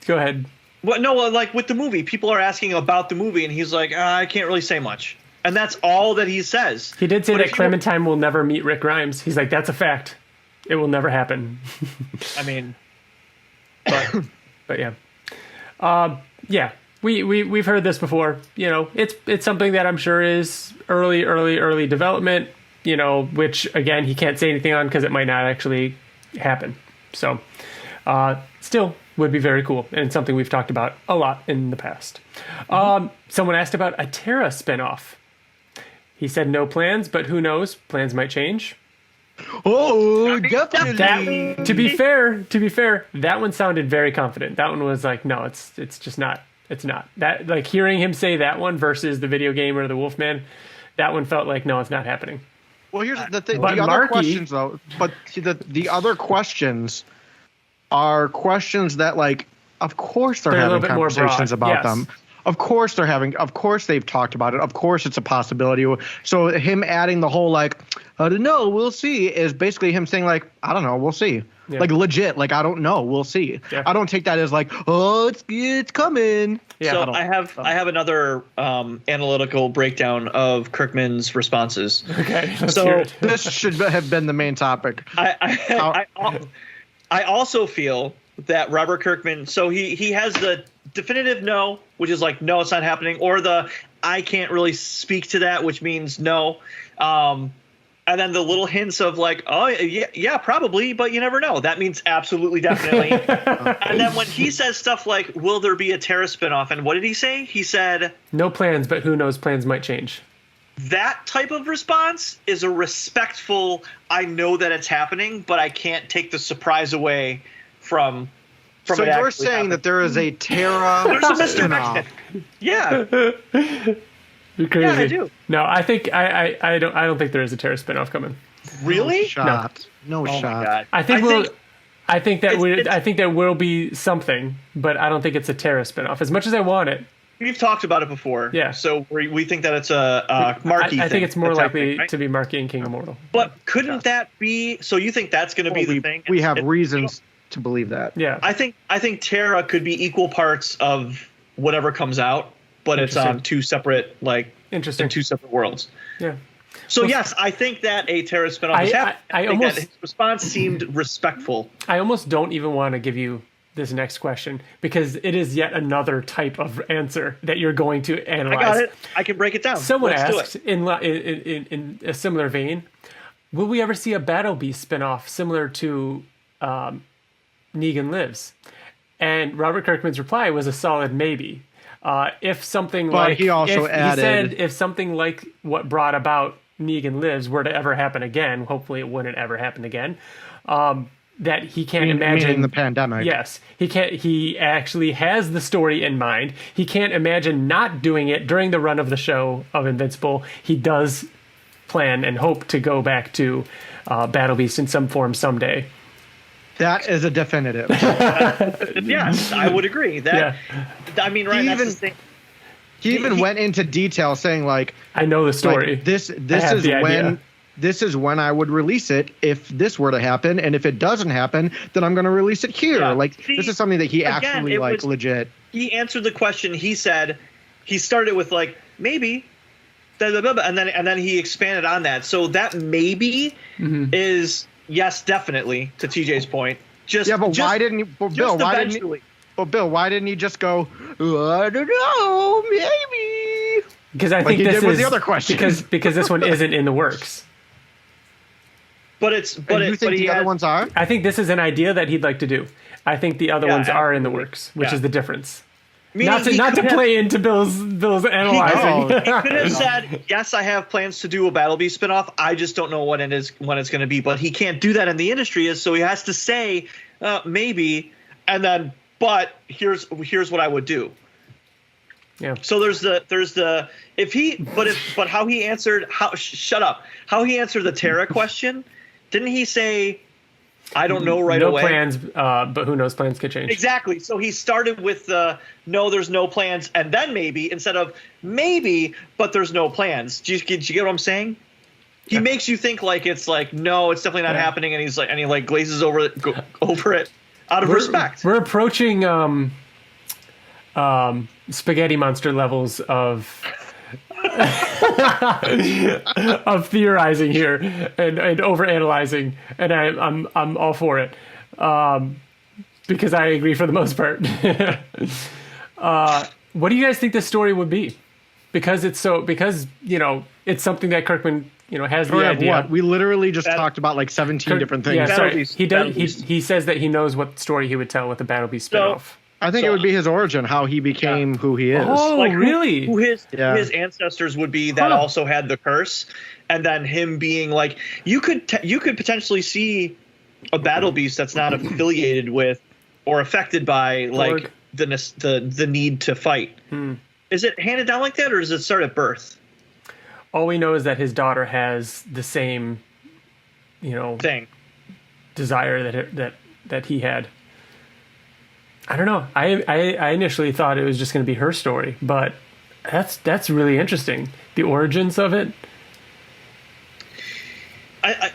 Go ahead. Well, no, like with the movie, people are asking about the movie, and he's like, I can't really say much. And that's all that he says. He did say that Clementine will never meet Rick Grimes. He's like, that's a fact. It will never happen. I mean, but yeah. We've heard this before. It's something that I'm sure is early development. Which again he can't say anything on because it might not actually happen. So still would be very cool, and something we've talked about a lot in the past. Someone asked about a Terra spinoff. He said no plans, but who knows? Plans might change. Oh, definitely. To be fair, that one sounded very confident. That one was like, no, it's just not. It's not. That, like, hearing him say that one versus the video game or the Wolfman, that one felt like, no, it's not happening. Well, here's the thing. But the other Marky, questions, though, but the other questions are questions that, like, of course they're having conversations about them. Of course they're having. Of course they've talked about it. Of course it's a possibility. So him adding the whole like, I don't know, we'll see, is basically him saying like, I don't know, we'll see. Yeah. Like legit, like I don't know, we'll see. Yeah. I don't take that as like, oh, it's coming. Yeah. So I have another analytical breakdown of Kirkman's responses. Okay. So this should have been the main topic. I also feel that Robert Kirkman, so he has the definitive no, which is like, no, it's not happening, or the I can't really speak to that, which means no. And then the little hints of like, oh, yeah, probably, but you never know. That means absolutely, definitely. And then when he says stuff like, will there be a Terra spinoff? And what did he say? He said, no plans, but who knows, plans might change. That type of response is a respectful, I know that it's happening, but I can't take the surprise away from so you're saying that there is a Terra There's a Mr. Yeah. You're crazy. Yeah, I do. No, I think I don't think there is a Terra spinoff coming. Really? No shot. My God. I think there will be something, but I don't think it's a Terra spinoff. As much as I want it. We've talked about it before. Yeah. So we think that it's a Marky I think it's more likely right? to be Marky and King Immortal. But couldn't that be? So you think that's going to be the thing? We have reasons to believe that. Yeah. I think Terra could be equal parts of whatever comes out, but it's on two separate in two separate worlds. Yeah. So yes, I think that a Terra spinoff is happening. I think that his response seemed respectful. I almost don't even want to give you this next question because it is yet another type of answer that you're going to analyze. I got it. I can break it down. Someone asked in a similar vein, will we ever see a Battle Beast spinoff similar to Negan Lives? And Robert Kirkman's reply was a solid maybe. If something he said if something like what brought about Negan Lives were to ever happen again, hopefully it wouldn't ever happen again. That he can't imagine the pandemic. Yes, he can't. He actually has the story in mind. He can't imagine not doing it during the run of the show of Invincible. He does plan and hope to go back to Battle Beast in some form someday. That is a definitive. Yes, I would agree. That I mean, right? He even went into detail saying like, I know the story. Like, this is when I would release it if this were to happen, and if it doesn't happen, then I'm going to release it here. Yeah. Like this is something that he actually legit. He answered the question. He said he started with like maybe, and then he expanded on that. So that maybe is yes, definitely to TJ's point. Why didn't he? Bill, why didn't he just go? I don't know, maybe. Because I think this is the other question. Because this one isn't in the works. But you think the other ones are? I think this is an idea that he'd like to do. I think the other ones are in the works, which is the difference. Not to play into Bill's analyzing. He could have said, yes, I have plans to do a Battle Beast spinoff. I just don't know when it's going to be. But he can't do that in the industry, so he has to say maybe, and then but here's what I would do. Yeah. So there's the how he answered how he answered the Terra question. Didn't he say, I don't know away? No plans, but who knows, plans could change. Exactly. So he started with no, there's no plans, and then maybe, instead of maybe, but there's no plans. Do you get what I'm saying? He makes you think like it's like, no, it's definitely not happening, and he glazes over it out of respect. We're approaching spaghetti monster levels of of theorizing here and overanalyzing, and I'm all for it because I agree for the most part. What do you guys think this story would be? because it's something that Kirkman has the idea. What? We literally just talked about like 17 different things. Yeah, sorry. Beast, He does. He says that he knows what story he would tell with the Battle Beast spinoff. I think it would be his origin, how he became who he is. Oh, like really? Who his ancestors would be that also had the curse, and then him being like, you could potentially see a Battle Beast that's not affiliated with or affected by like the need to fight. Is it handed down like that, or does it start at birth? All we know is that his daughter has the same, thing, desire that he had. I don't know. I initially thought it was just going to be her story, but that's really interesting. The origins of it.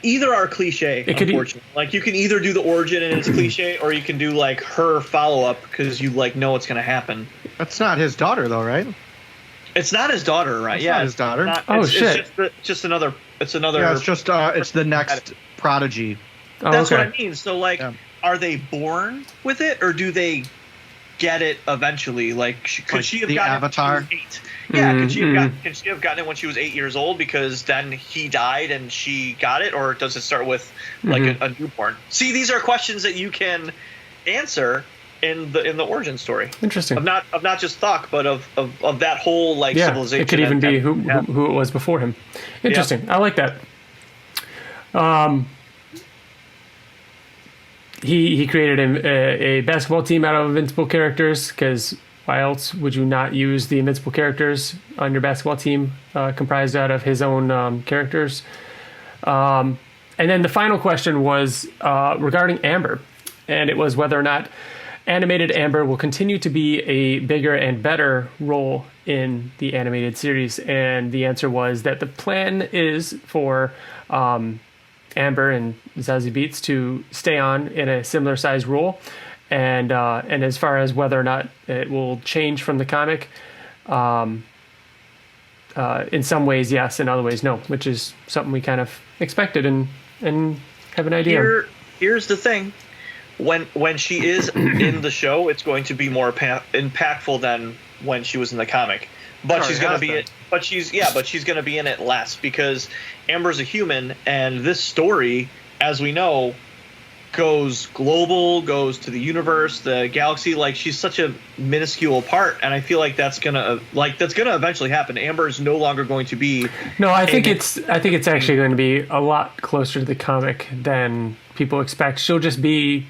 Either are cliche, unfortunately. Like you can either do the origin and it's cliche, or you can do like her follow up because you like know what's going to happen. That's not his daughter, though, right? It's not his daughter, right? It's not his daughter. Shit! It's just another. It's another. Yeah, it's just it's the next prodigy. That's what I mean. So like, are they born with it, or do they get it eventually? Like, could she have gotten Avatar? It when she was 8? Yeah, could she have gotten it when she was 8 years old because then he died and she got it, or does it start with like a newborn? See, these are questions that you can answer in the origin story. Interesting. Of not just Thok, but of that whole like civilization. It could even be who it was before him. Interesting. Yeah. I like that. He created a basketball team out of Invincible characters, because why else would you not use the Invincible characters on your basketball team comprised out of his own characters? And then the final question was regarding Amber, and it was whether or not animated Amber will continue to be a bigger and better role in the animated series. And the answer was that the plan is for Amber and Zazie Beetz to stay on in a similar size role, and as far as whether or not it will change from the comic, in some ways yes, in other ways no, which is something we kind of expected and have an idea. Here's the thing: when she is in the show, it's going to be more impactful than when she was in the comic. But she's going to be it. But she's going to be in it less, because Amber's a human, and this story, as we know, goes global, goes to the universe, the galaxy. Like, she's such a minuscule part, and I feel like that's gonna eventually happen. Amber is no longer going to be. No, I think it's actually going to be a lot closer to the comic than people expect. She'll just be.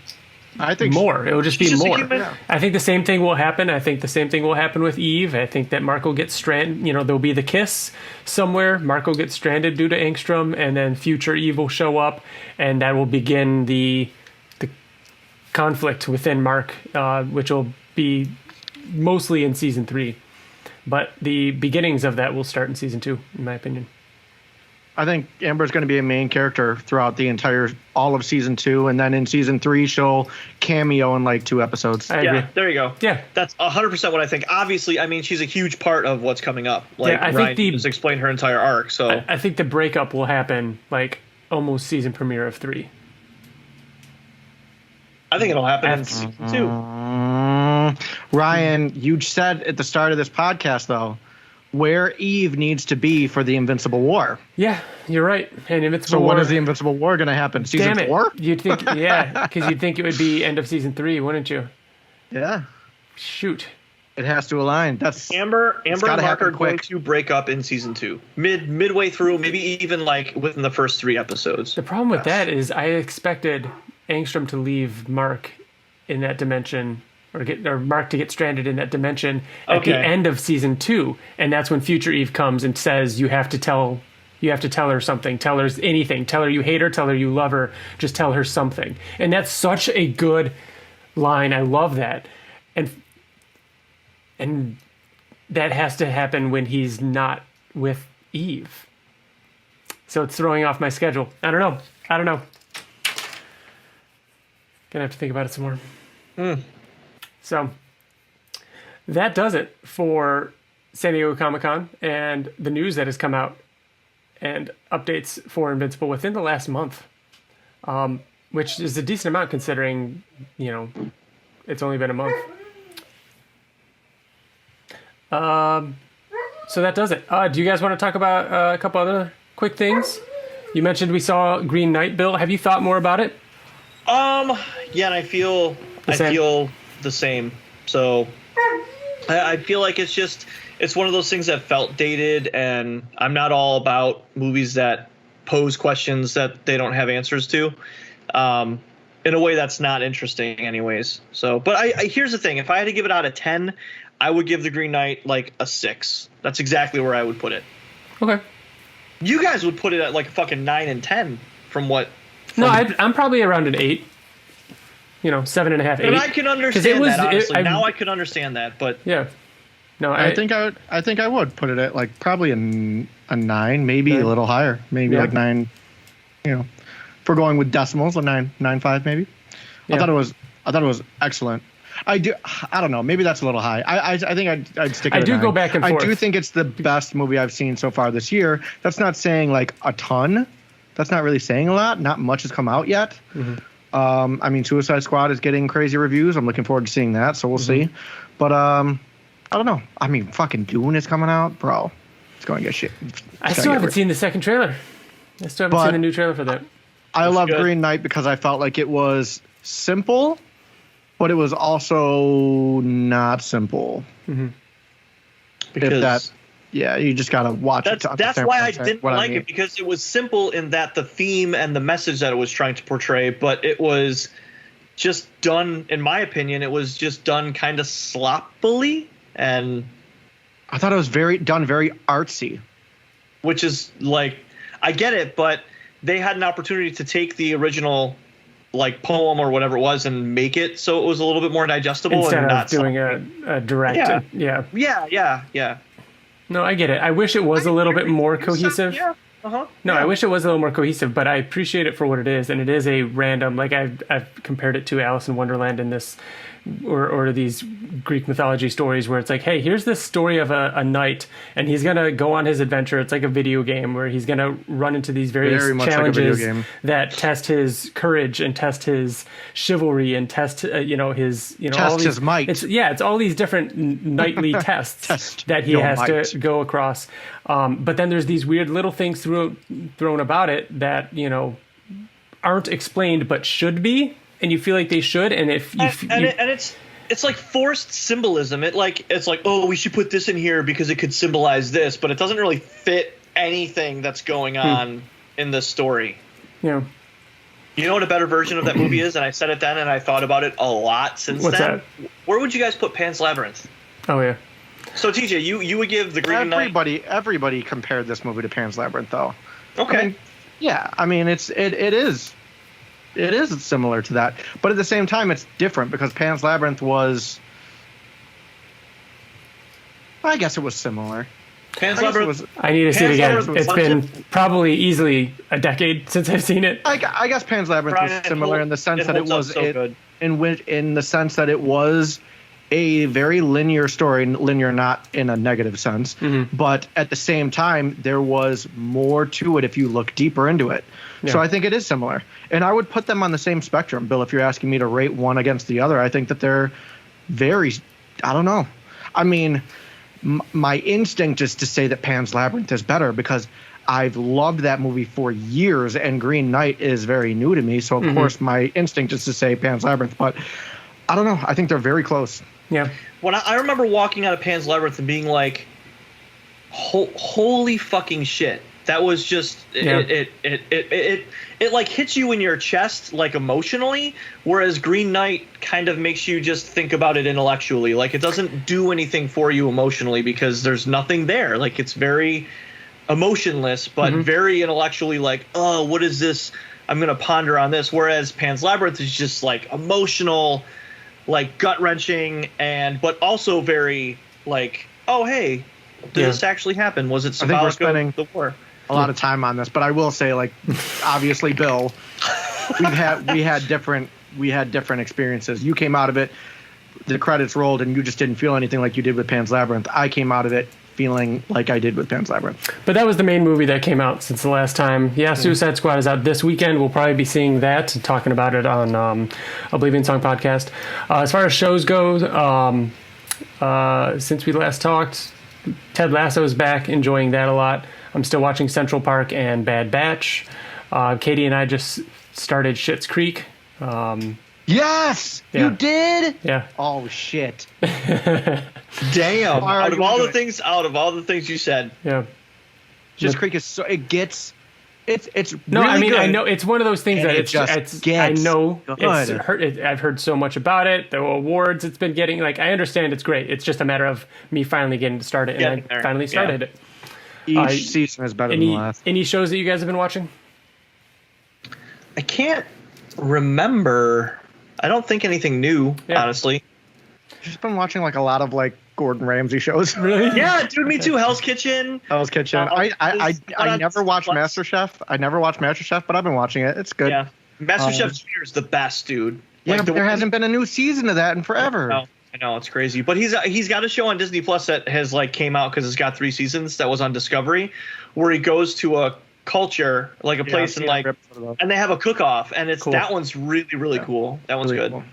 I think more. It will just be more. Yeah. I think the same thing will happen. I think the same thing will happen with Eve. I think that Mark will get stranded. There'll be the kiss somewhere. Mark will get stranded due to Angstrom, and then future Eve will show up, and that will begin the conflict within Mark, which will be mostly in season 3. But the beginnings of that will start in season 2, in my opinion. I think Amber's going to be a main character throughout all of season 2, and then in season 3 she'll cameo in like 2 episodes. I agree. Yeah, there you go. Yeah, that's 100% what I think. Obviously, I mean, she's a huge part of what's coming up. Like, I think Ryan just explained her entire arc. So I think the breakup will happen like almost season premiere of 3. I think it'll happen in season 2. Ryan, you said at the start of this podcast, though, where Eve needs to be for the Invincible War. Yeah, you're right. And Invincible War. So when is the Invincible War going to happen? Season 4? You'd think, yeah, because you'd think it would be end of season 3, wouldn't you? Yeah. Shoot. It has to align. That's Amber and Mark are going to break up in season 2, midway through, maybe even like within the first 3 episodes. The problem with that is I expected Angstrom to leave Mark in that dimension, or Mark to get stranded in that dimension at the end of season 2, and that's when future Eve comes and says you have to tell her something, tell her anything, tell her you hate her, tell her you love her, just tell her something. And that's such a good line. I love that. And that has to happen when he's not with Eve. So it's throwing off my schedule. I don't know. Gonna have to think about it some more. So that does it for San Diego Comic-Con and the news that has come out and updates for Invincible within the last month, which is a decent amount considering, it's only been a month. So that does it. Do you guys want to talk about a couple other quick things? You mentioned we saw Green Knight, Bill. Have you thought more about it? Yeah, and I feel the same. So I feel like it's one of those things that felt dated, and I'm not all about movies that pose questions that they don't have answers to. In a way that's not interesting anyways. So, but I here's the thing. If I had to give it out of 10, I would give The Green Knight like a 6. That's exactly where I would put it. Okay. You guys would put it at like a fucking 9 and 10 from what? No, I'm probably around an 8. 7.5, 8. And I can understand that, honestly. Now I can understand that, but... Yeah. No, I think I would put it at like probably a 9, maybe a little higher. Maybe like 9, if we're going with decimals, a 9.5 maybe. Yeah. I thought it was excellent. I don't know. Maybe that's a little high. I think I'd stick. I do 9. Go back and forth. I do think it's the best movie I've seen so far this year. That's not saying like a ton. That's not really saying a lot. Not much has come out yet. Mm-hmm. I mean, Suicide Squad is getting crazy reviews. I'm looking forward to seeing that. So we'll see. But I don't know. I mean, fucking Dune is coming out, bro. It's going to get shit. I still haven't seen the second trailer. I still haven't seen the new trailer for that. I love Green Knight because I felt like it was simple, but it was also not simple. Mm-hmm. Because you just gotta watch it. That's why I didn't like it, because it was simple in that the theme and the message that it was trying to portray, but it was just done, in my opinion, it was just done kind of sloppily, and I thought it was very artsy. Which is like, I get it, but they had an opportunity to take the original like poem or whatever it was and make it so it was a little bit more digestible instead and of not doing a direct. Yeah. No, I get it. I wish it was a little bit more cohesive. I wish it was a little more cohesive, but I appreciate it for what it is, and it is a random. Like I've compared it to Alice in Wonderland in this, or these Greek mythology stories where it's like, hey, here's this story of a knight, and he's gonna go on his adventure. It's like a video game where he's gonna run into these various challenges that test his courage and test his chivalry and test his might. It's all these different knightly tests that he has to go across. But then there's these weird little things thrown about it that aren't explained but should be. And you feel like they should, and it's like forced symbolism. It's like, oh, we should put this in here because it could symbolize this, but it doesn't really fit anything that's going on in the story. Yeah. You know what a better version of that movie is? And I said it then, and I thought about it a lot since What's then. That? Where would you guys put Pan's Labyrinth? Oh yeah. So TJ, you would give The Green Knight. Everybody compared this movie to Pan's Labyrinth, though. Okay. I mean, it is. It is similar to that, but at the same time, it's different because Pan's Labyrinth was. I guess it was similar. Pan's Labyrinth. I need to see it again. It's been probably easily a decade since I've seen it. I guess Pan's Labyrinth was similar in the sense that it was in the sense that it was a very linear story, linear not in a negative sense, but at the same time, there was more to it if you look deeper into it. Yeah. So I think it is similar. And I would put them on the same spectrum, Bill, if you're asking me to rate one against the other. I think that they're very, I don't know. I mean, my instinct is to say that Pan's Labyrinth is better because I've loved that movie for years and Green Knight is very new to me. So, of course, my instinct is to say Pan's Labyrinth. But I don't know. I think they're very close. Yeah. When I remember walking out of Pan's Labyrinth and being like, holy fucking shit. That was just it like hits you in your chest like emotionally, whereas Green Knight kind of makes you just think about it intellectually. Like it doesn't do anything for you emotionally because there's nothing there. Like it's very emotionless, but very intellectually like, oh, what is this? I'm gonna ponder on this. Whereas Pan's Labyrinth is just like emotional, like gut wrenching, but also very like, oh hey, did this actually happen? Was it symbolic of the war? A lot of time on this, but I will say, like, obviously, Bill, we had different experiences. You came out of it, the credits rolled, and you just didn't feel anything like you did with Pan's Labyrinth. I came out of it feeling like I did with Pan's Labyrinth. But that was the main movie that came out since the last time. Yeah, Suicide Squad is out this weekend. We'll probably be seeing that and talking about it on Oblivion Song Podcast. As far as shows go, since we last talked, Ted Lasso's back, enjoying that a lot. I'm still watching Central Park and Bad Batch. Katie and I just started Schitt's Creek. Yes, Yeah. you did. Yeah. Oh shit! Damn. Out of all the things you said, Yeah. Schitt's Creek is so it's No, really I mean, good. I know it's one of those things And that it it's just I gets know good. I've heard so much about it. The awards it's been getting, like, I understand it's great. It's just a matter of me finally getting to start it, and Getting I there. finally started it. Each season is better than the last. Any shows that you guys have been watching? I can't remember. I don't think anything new, honestly. Just been watching like a lot of like Gordon Ramsay shows. Really? Yeah, dude, me too. Hell's Kitchen. Hell's Kitchen. I never watched MasterChef. I never watched MasterChef, but I've been watching it. It's good. Yeah, MasterChef Junior is the best, dude. Yeah, Like, but there hasn't been a new season of that in forever. I know, it's crazy. But he's got a show on Disney Plus that has like came out because it's got 3 seasons that was on Discovery, where he goes to a culture, like a place in like, and they have a cook-off, and it's that one's really cool. That one's Really good. cool.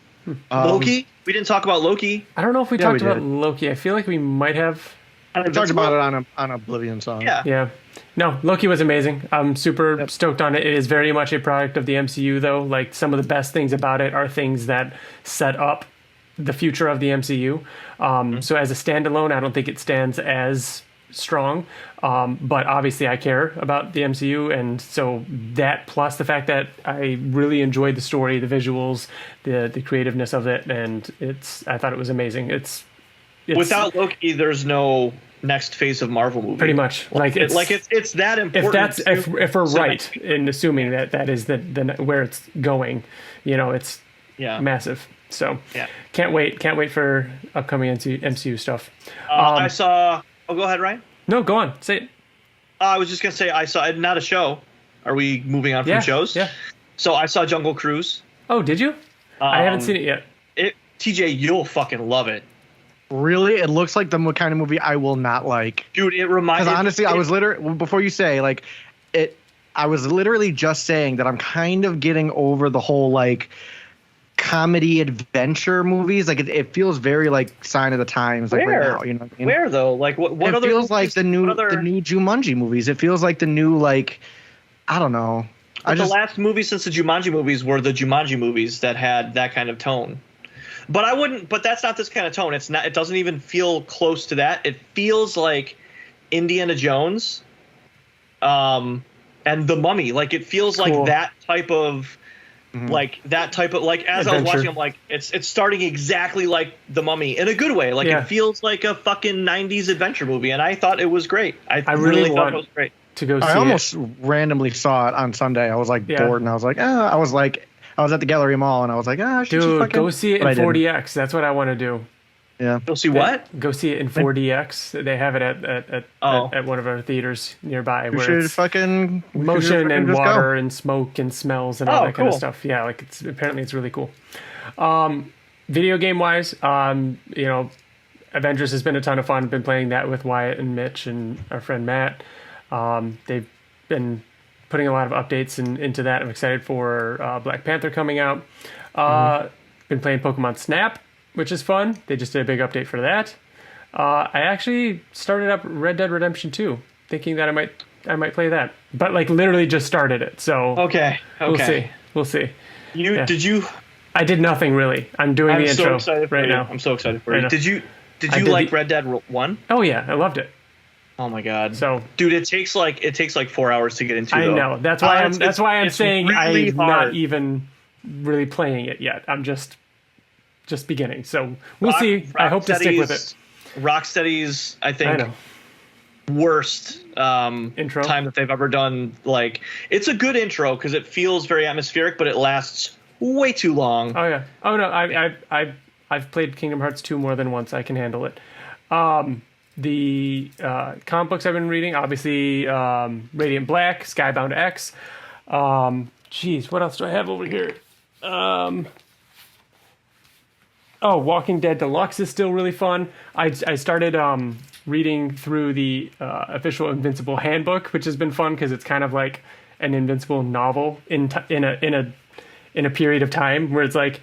Loki. We didn't talk about Loki. I don't know if we Yeah, talked we about did. Loki. I feel like we might have. We talked about it on Oblivion song. Yeah. Yeah. No, Loki was amazing. I'm super stoked on it. It is very much a product of the MCU, though. Like, some of the best things about it are things that set up the future of the MCU. So as a standalone, I don't think it stands as strong. But obviously I care about the MCU. And so that, plus the fact that I really enjoyed the story, the visuals, the creativeness of it. And I thought it was amazing. It's Without Loki, there's no next phase of Marvel movie. pretty much like it's that important. If we're right in assuming that is the where it's going, it's massive. So can't wait for upcoming MCU stuff. I saw. Oh, go ahead, Ryan. No, go on, say it. I was just gonna say I saw not a show. Are we moving on from shows? Yeah. So I saw Jungle Cruise. Oh, did you? I haven't seen it yet. TJ, you'll fucking love it. Really? It looks like the kind of movie I will not like. Dude, it reminds me. Because honestly, I was literally, before you say, like, I was literally just saying that I'm kind of getting over the whole, like, comedy adventure movies. Like, it feels very, like, sign of the times, like, right now. You know what I mean? Where, though? Like, what it other feels movies, like the new Jumanji movies. It feels like the new, like, I don't know. The last movie since the Jumanji movies were the Jumanji movies that had that kind of tone. But that's not this kind of tone. It's not. It doesn't even feel close to that. It feels like Indiana Jones, and The Mummy. Like, it feels like that type of, like adventure. As I was watching, I'm like, it's starting exactly like The Mummy in a good way. Like, it feels like a fucking 90s adventure movie, and I thought it was great. I really thought it was great. To go see I almost randomly saw it on Sunday. I was like bored, and I was like, I was at the Gallery Mall, and I was like, dude, go see it in 4DX. That's what I want to do. Yeah. Go see what? Go see it in 4DX. They have it at one of our theaters nearby. We should fucking motion and just water go. and smoke and smells and all that kind of stuff. Yeah, like it's really cool. Video game wise, Avengers has been a ton of fun. I've been playing that with Wyatt and Mitch and our friend Matt. They've been putting a lot of updates into that. I'm excited for Black Panther coming out. Been playing Pokemon Snap, which is fun. They just did a big update for that. I actually started up Red Dead Redemption 2, thinking that I might play that, but like literally just started it. So okay. We'll see. Did you? I did nothing really. I'm doing the intro right now. I'm so excited for right you. Now. Did you like Red Dead 1? Oh yeah, I loved it. Oh my god! So, dude, it takes like 4 hours to get into. I know. That's why I'm saying really I'm not even really playing it yet. I'm just beginning. So we'll see. I hope to stick with it. Rocksteady's, I think, worst intro time that they've ever done. Like, it's a good intro because it feels very atmospheric, but it lasts way too long. Oh yeah. Oh no. I've played Kingdom Hearts 2 more than once. I can handle it. The comic books I've been reading, obviously, Radiant Black, Skybound X. What else do I have over here? Walking Dead Deluxe is still really fun. I started reading through the official Invincible handbook, which has been fun because it's kind of like an Invincible novel in a period of time where it's like,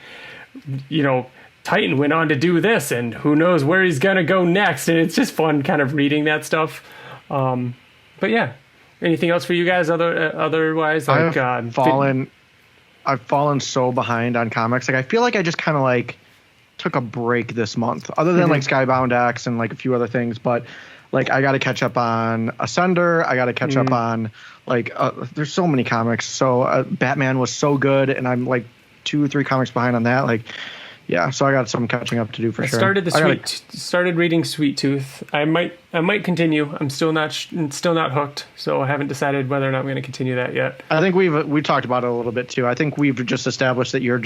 Titan went on to do this, and who knows where he's gonna go next. And it's just fun, kind of reading that stuff. But yeah, anything else for you guys? Otherwise, like I've fallen so behind on comics. Like I feel like I just kind of like took a break this month, other than like Skybound X and like a few other things. But like I got to catch up on Ascender. I got to catch up on like there's so many comics. So Batman was so good, and I'm like 2 or 3 comics behind on that. Like. Yeah, so I got some catching up to do for sure. Started reading Sweet Tooth. I might continue. I'm still not hooked, so I haven't decided whether or not I'm going to continue that yet. I think we talked about it a little bit too. I think we've just established that you're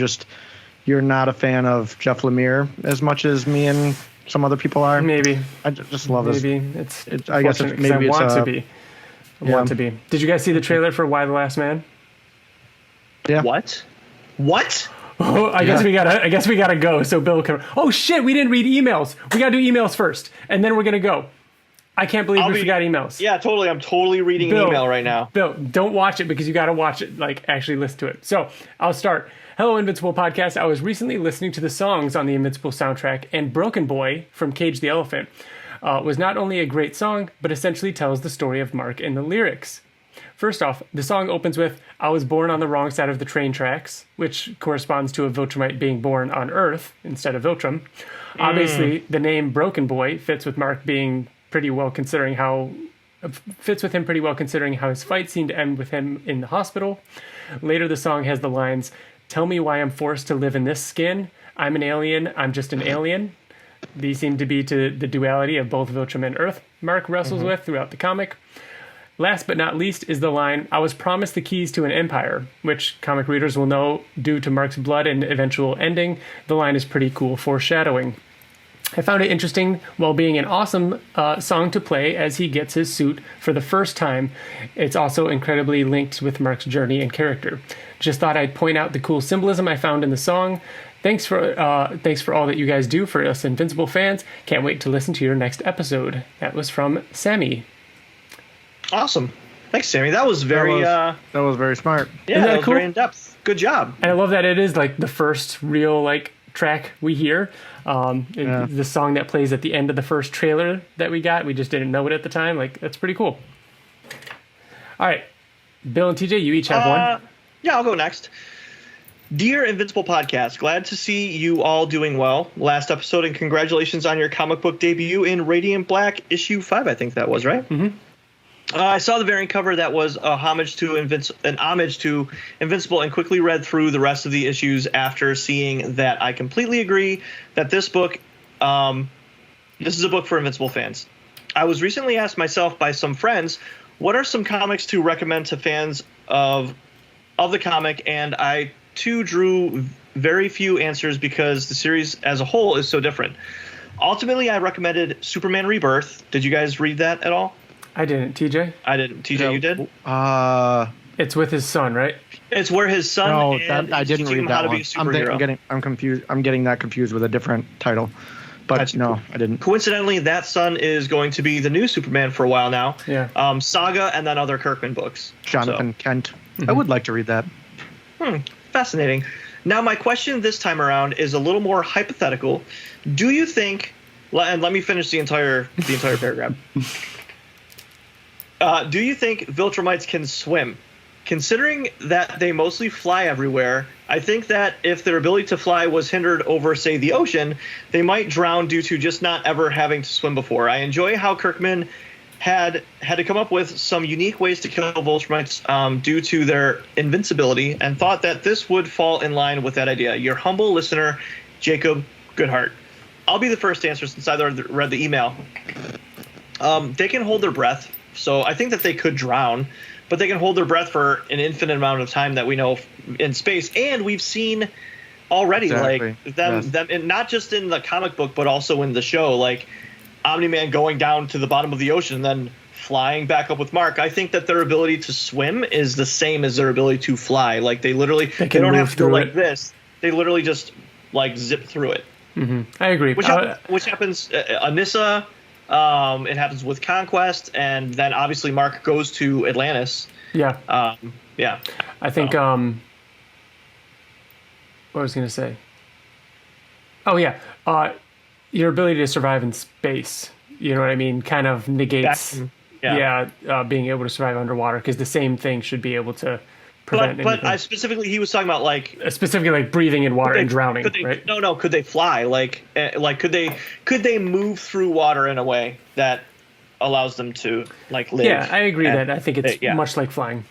not a fan of Jeff Lemire as much as me and some other people are. Maybe I just love this. Maybe I guess maybe I want to be. Did you guys see the trailer for Why the Last Man? Yeah. What? Oh, I guess we gotta go. So Bill can. Oh shit! We didn't read emails. We gotta do emails first, and then we're gonna go. I can't believe we forgot emails. Yeah, totally. I'm totally reading an email right now. Bill, don't watch it because you gotta watch it. Like actually listen to it. So I'll start. Hello, Invincible Podcast. I was recently listening to the songs on the Invincible soundtrack, and Broken Boy from Cage the Elephant was not only a great song, but essentially tells the story of Mark in the lyrics. First off, the song opens with, I was born on the wrong side of the train tracks, which corresponds to a Viltrumite being born on Earth instead of Viltrum. Obviously, the name Broken Boy fits with Mark being pretty well considering how his fight seemed to end with him in the hospital. Later, the song has the lines, tell me why I'm forced to live in this skin. I'm an alien. I'm just an alien. These seem to be to the duality of both Viltrum and Earth Mark wrestles with throughout the comic. Last but not least is the line, I was promised the keys to an empire, which comic readers will know due to Mark's blood and eventual ending. The line is pretty cool foreshadowing. I found it interesting while being an awesome song to play as he gets his suit for the first time. It's also incredibly linked with Mark's journey and character. Just thought I'd point out the cool symbolism I found in the song. Thanks for all that you guys do for us Invincible fans. Can't wait to listen to your next episode. That was from Sammy. Awesome. Thanks, Sammy. That was very smart. Yeah, that was cool? Very in depth. Good job. And I love that it is like the first real like track we hear. The song that plays at the end of the first trailer that we got. We just didn't know it at the time. Like that's pretty cool. All right, Bill and TJ, you each have one. Yeah, I'll go next. Dear Invincible Podcast, glad to see you all doing well. Last episode, and congratulations on your comic book debut in Radiant Black issue 5. I think that was right. Mm-hmm. I saw the variant cover that was an homage to Invincible and quickly read through the rest of the issues after seeing that. I completely agree that this book, this is a book for Invincible fans. I was recently asked myself by some friends, what are some comics to recommend to fans of the comic? And I too drew very few answers because the series as a whole is so different. Ultimately, I recommended Superman Rebirth. Did you guys read that at all? I didn't. TJ? I didn't. TJ, you did? It's with his son, right? It's where his son I didn't read that one. I'm confused. I'm getting that confused with a different title. But no, I didn't. Coincidentally, that son is going to be the new Superman for a while now. Yeah. Saga and then other Kirkman books. Jonathan Kent. Mm-hmm. I would like to read that. Fascinating. Now, my question this time around is a little more hypothetical. Do you think, and let me finish the entire paragraph. Do you think Viltrumites can swim? Considering that they mostly fly everywhere, I think that if their ability to fly was hindered over, say, the ocean, they might drown due to just not ever having to swim before. I enjoy how Kirkman had to come up with some unique ways to kill Viltrumites due to their invincibility, and thought that this would fall in line with that idea. Your humble listener, Jacob Goodhart. I'll be the first to answer since I read the email. They can hold their breath. So I think that they could drown, but they can hold their breath for an infinite amount of time that we know in space. And we've seen already them and not just in the comic book, but also in the show, like Omni-Man going down to the bottom of the ocean and then flying back up with Mark. I think that their ability to swim is the same as their ability to fly. Like they don't have to go like this. They literally just like zip through it. Mm-hmm. I agree. Which happens, Anissa. It happens with Conquest, and then obviously Mark goes to Atlantis. Yeah. I think. What was I going to say? Oh yeah, your ability to survive in space. You know what I mean? Kind of negates. Being able to survive underwater, because the same thing should be able to prevent. But I specifically, he was talking about like specifically like breathing in water and drowning. Right? No. Could they fly? Like could they move through water in a way that allows them to like live? Yeah, I agree that I think it's much like flying.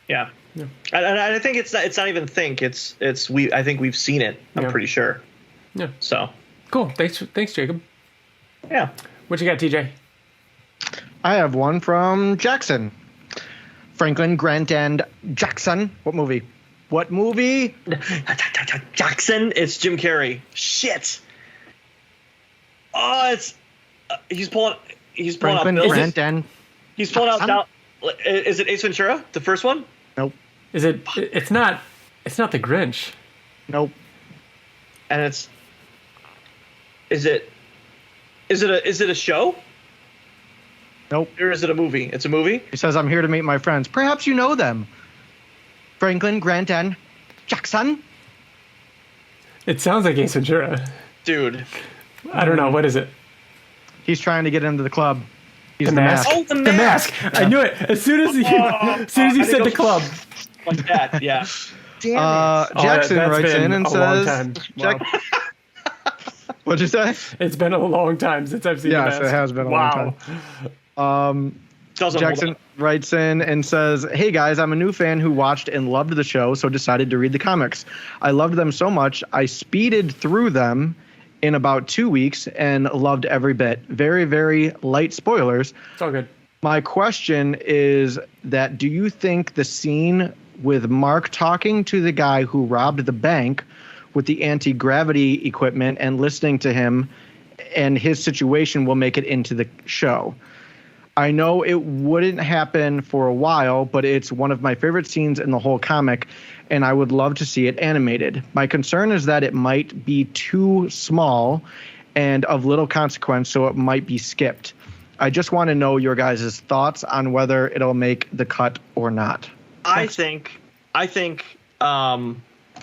Yeah. And I think it's not even think. I think we've seen it. I'm pretty sure. Yeah. So cool. Thanks, Jacob. Yeah. What you got, TJ? I have one from Jackson. Franklin, Grant, and Jackson. What movie? Jackson. It's Jim Carrey. Shit. Oh, it's he's pulling Franklin, out Grant, and he's pulling Jackson? out. Is it Ace Ventura? The first one? Nope. Is it? It's not. It's not the Grinch. Nope. And it's. Is it a show? Nope. Or is it a movie? It's a movie? He says, I'm here to meet my friends. Perhaps you know them. Franklin, Grant, and Jackson. It sounds like Ace Ventura. Dude. I don't know. What is it? He's trying to get into the club. He's The Mask. Oh, the Mask. I knew it. As soon as he said the club. Like that, yeah. Damn it. Jackson writes in and says... Wow. What'd you say? It's been a long time since I've seen The Mask. Yes, it has been a long time. Jackson writes in and says, hey guys, I'm a new fan who watched and loved the show, so decided to read the comics. I loved them so much, I speeded through them in about 2 weeks and loved every bit. Very, very light spoilers. It's all good. My question is that do you think the scene with Mark talking to the guy who robbed the bank with the anti-gravity equipment and listening to him and his situation will make it into the show? I know it wouldn't happen for a while, but it's one of my favorite scenes in the whole comic, and I would love to see it animated. My concern is that it might be too small and of little consequence, so it might be skipped. I just want to know your guys' thoughts on whether it'll make the cut or not. I think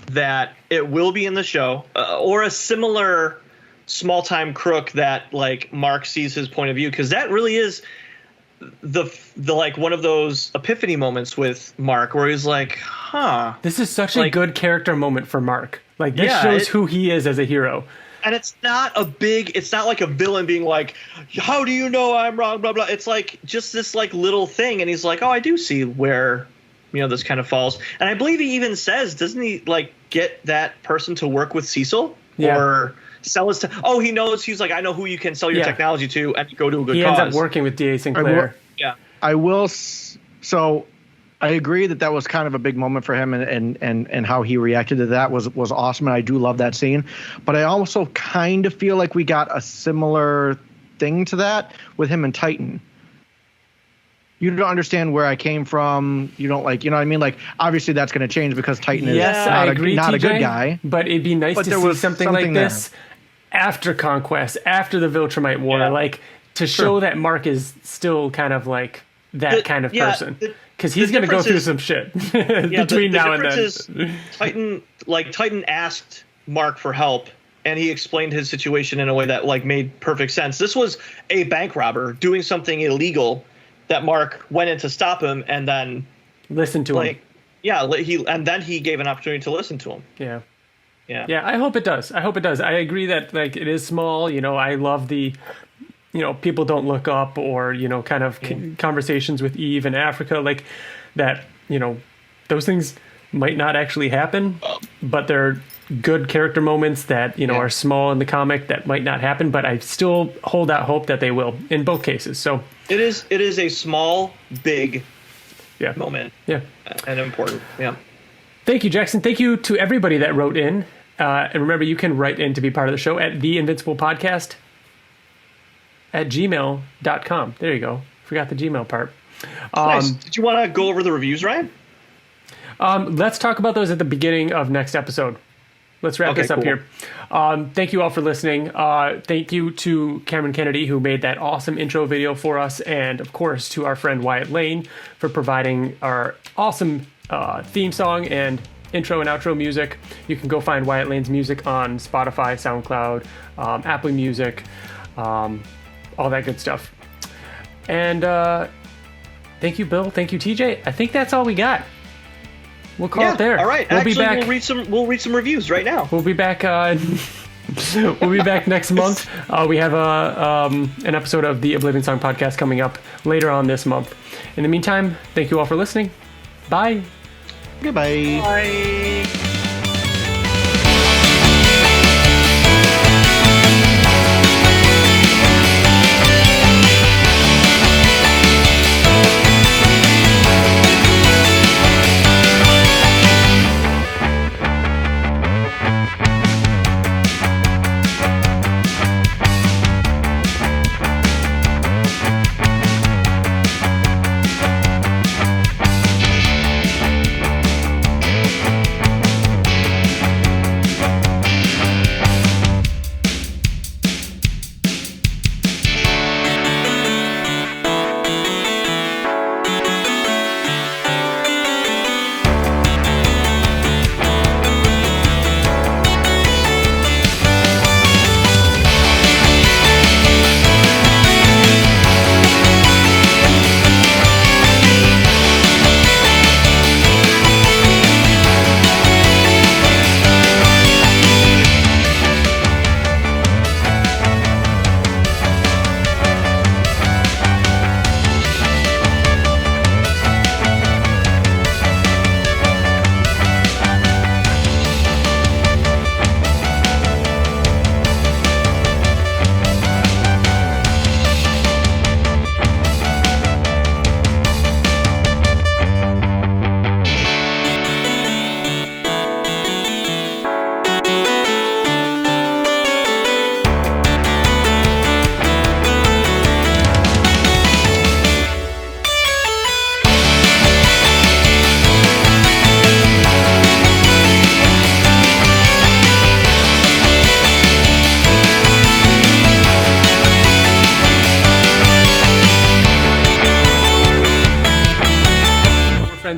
that it will be in the show, or a similar small-time crook that like Mark sees his point of view, because that really is the like one of those epiphany moments with Mark where he's like, huh. This is such a good character moment for Mark. Like this shows who he is as a hero. And it's not like a villain being like, how do you know I'm wrong, blah, blah. It's like just this like little thing. And he's like, oh, I do see where, this kind of falls. And I believe he even says, doesn't he like get that person to work with Cecil? Yeah. Or sell his he knows. He's like, I know who you can sell your technology to and go to a good cause. He ends up working with D.A. Sinclair. I will. So I agree that was kind of a big moment for him, and how he reacted to that was awesome, and I do love that scene. But I also kind of feel like we got a similar thing to that with him and Titan. You don't understand where I came from. You don't like, you know what I mean? Like, obviously that's going to change because Titan is not a good guy. But it'd be nice to see something like this after Conquest, after the Viltrumite War, like to show that Mark is still kind of like that kind of person. Because he's going to go through some shit between now and then. Titan asked Mark for help, and he explained his situation in a way that like made perfect sense. This was a bank robber doing something illegal that Mark went in to stop him, and then listened to him. Yeah, he gave an opportunity to listen to him. Yeah. I hope it does. I agree that like it is small. I love the. People don't look up, or, kind of conversations with Eve in Africa, like that, those things might not actually happen, but they're good character moments that, are small in the comic that might not happen, but I still hold out hope that they will in both cases. So it is a small, big moment. Yeah. And important. Yeah. Thank you, Jackson. Thank you to everybody that wrote in. And remember, you can write in to be part of the show at theinvinciblepodcast@gmail.com. There you go. Forgot the Gmail part. Nice. Did you want to go over the reviews, Ryan? Let's talk about those at the beginning of next episode. Let's wrap this up here. Thank you all for listening. Thank you to Cameron Kennedy, who made that awesome intro video for us. And, of course, to our friend Wyatt Layne for providing our awesome theme song and intro and outro music. You can go find Wyatt Layne's music on Spotify, SoundCloud, Apple Music, all that good stuff. And thank you, Bill. Thank you, TJ. I think that's all we got. We'll call it there. All right. We'll be back. We'll read some reviews right now. We'll be back. We'll be back next month. We have an episode of the Oblivion Song Podcast coming up later on this month. In the meantime, thank you all for listening. Bye. Goodbye. Bye.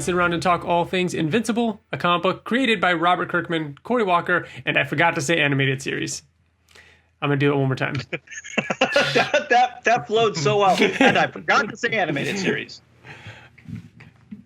Sit around and talk all things Invincible, a comic book created by Robert Kirkman, Corey Walker, and I forgot to say animated series. I'm gonna do it one more time. that flowed so well, and I forgot to say animated series.